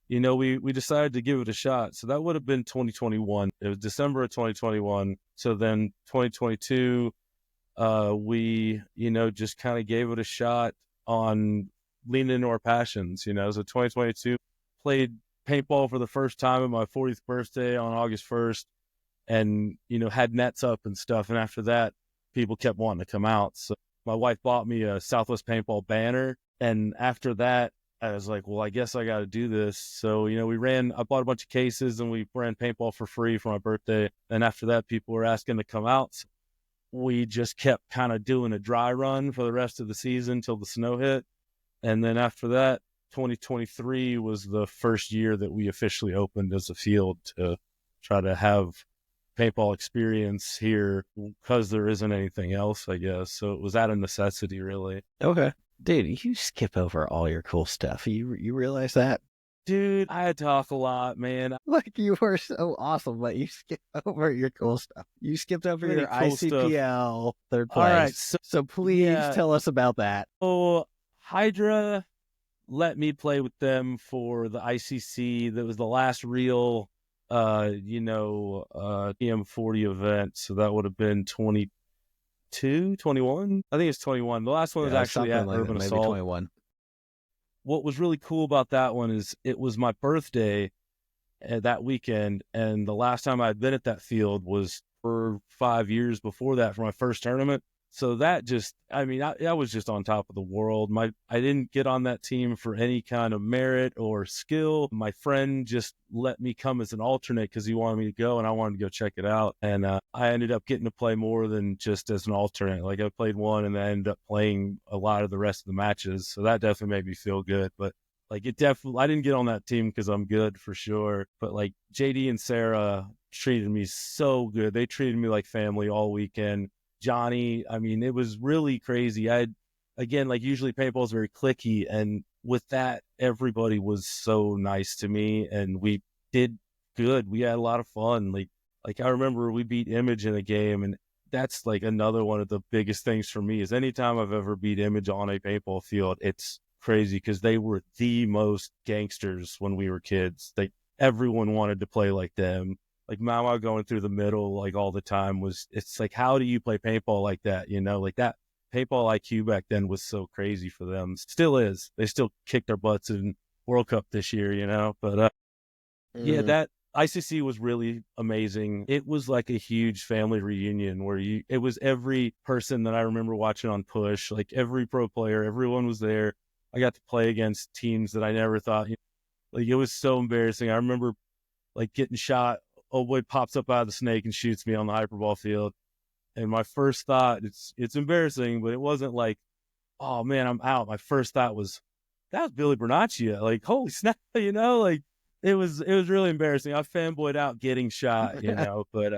you know, we decided to give it a shot. So that would have been 2021. It was December of 2021. So then 2022, we, you know, just kind of gave it a shot on leaning into our passions, you know. So 2022, played paintball for the first time at my 40th birthday on August 1st, and, you know, had nets up and stuff. And after that, people kept wanting to come out. So my wife bought me a Southwest Paintball banner. And after that, I was like, well, I guess I got to do this. So, I bought a bunch of cases and we ran paintball for free for my birthday. And after that, people were asking to come out. So we just kept kind of doing a dry run for the rest of the season till the snow hit. And then after that, 2023 was the first year that we officially opened as a field to try to have paintball experience here because there isn't anything else, I guess. So it was out of necessity, really. Okay. Dude, you skip over all your cool stuff. You realize that? Dude, I talk a lot, man. Like, you were so awesome, but you skipped over your cool stuff. You skipped over Pretty your cool ICPL third place. All right, so please tell us about that. So Hydra let me play with them for the ICC. That was the last real, PM40 event. So that would have been 22, 21? I think it's 21. The last one was actually at Urban Assault. Maybe 21. What was really cool about that one is it was my birthday that weekend, and the last time I'd been at that field was for 5 years before that for my first tournament. So that just, I was just on top of the world. I didn't get on that team for any kind of merit or skill. My friend just let me come as an alternate because he wanted me to go and I wanted to go check it out. And I ended up getting to play more than just as an alternate. Like, I played one and then ended up playing a lot of the rest of the matches. So that definitely made me feel good. But I didn't get on that team because I'm good for sure. But like, JD and Sarah treated me so good. They treated me like family all weekend. Johnny, it was really crazy. Usually paintball is very cliquey, and with that, everybody was so nice to me, and we did good. We had a lot of fun. Like I remember we beat Image in a game, and that's like another one of the biggest things for me is anytime I've ever beat Image on a paintball field, it's crazy because they were the most gangsters when we were kids. Everyone wanted to play like them. Like Mama going through the middle, like all the time it's like, how do you play paintball like that? Like that paintball IQ back then was so crazy for them. Still is. They still kicked our butts in World Cup this year, but yeah, that ICC was really amazing. It was like a huge family reunion where it was every person that I remember watching on Push, like every pro player, everyone was there. I got to play against teams that I never thought, like it was so embarrassing. I remember like getting shot. Old boy pops up out of the snake and shoots me on the hyperball field. And my first thought, it's embarrassing, but it wasn't like, oh man, I'm out. My first thought was, that was Billy Bernaccia. Like, holy snap, like it was really embarrassing. I fanboyed out getting shot, but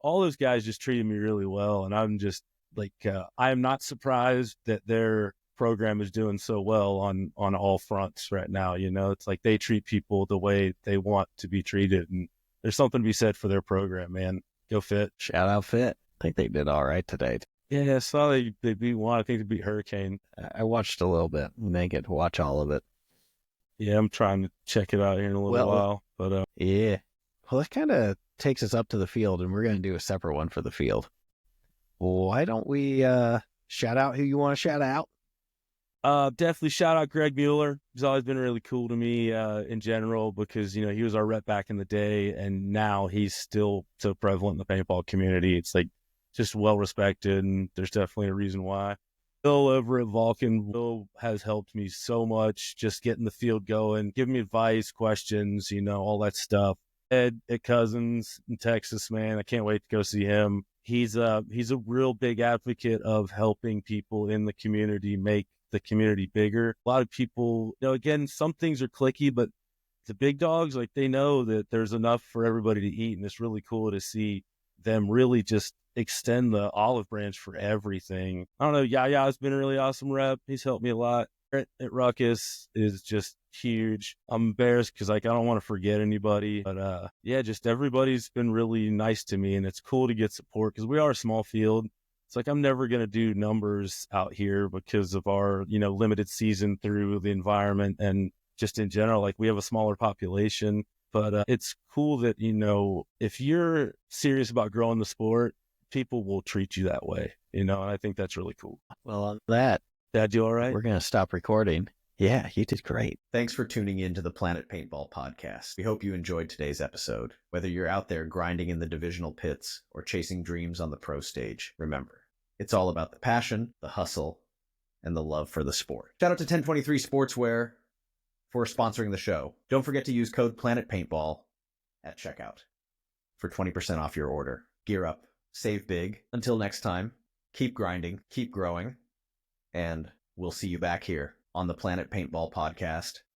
all those guys just treated me really well. And I'm just like, I am not surprised that their program is doing so well on all fronts right now. It's like they treat people the way they want to be treated. And there's something to be said for their program, man. Go Fit. Shout out Fit. I think they did all right today. Yeah, I saw they beat one. I think they beat Hurricane. I watched a little bit. I didn't get to watch all of it. Yeah, I'm trying to check it out here in a little while. But yeah. Well, that kind of takes us up to the field, and we're going to do a separate one for the field. Why don't we shout out who you want to shout out? Definitely shout out Greg Mueller. He's always been really cool to me in general because, he was our rep back in the day, and now he's still so prevalent in the paintball community. It's like just well respected, and there's definitely a reason why. Bill over at Vulcan, Bill has helped me so much just getting the field going, giving me advice, questions, all that stuff. Ed at Cousins in Texas, man, I can't wait to go see him. He's a real big advocate of helping people in the community make the community bigger. A lot of people, again, some things are cliquey, but the big dogs, like, they know that there's enough for everybody to eat, and it's really cool to see them really just extend the olive branch for everything. I don't know, Yaya's been a really awesome rep. He's helped me a lot. At Ruckus is just huge. I'm embarrassed because I don't want to forget anybody, but yeah, just everybody's been really nice to me, and it's cool to get support because we are a small field. It's like I'm never going to do numbers out here because of our, limited season through the environment and just in general, like we have a smaller population. But it's cool that, if you're serious about growing the sport, people will treat you that way, and I think that's really cool. Well, on that, did I do all right? We're going to stop recording. Yeah, you did great. Thanks for tuning in to the Planet Paintball podcast. We hope you enjoyed today's episode. Whether you're out there grinding in the divisional pits or chasing dreams on the pro stage, remember, it's all about the passion, the hustle, and the love for the sport. Shout out to 1023 Sportswear. for sponsoring the show. Don't forget to use code Planet Paintball at checkout for 20% off your order. Gear up, save big. Until next time, keep grinding, keep growing, and we'll see you back here on the Planet Paintball podcast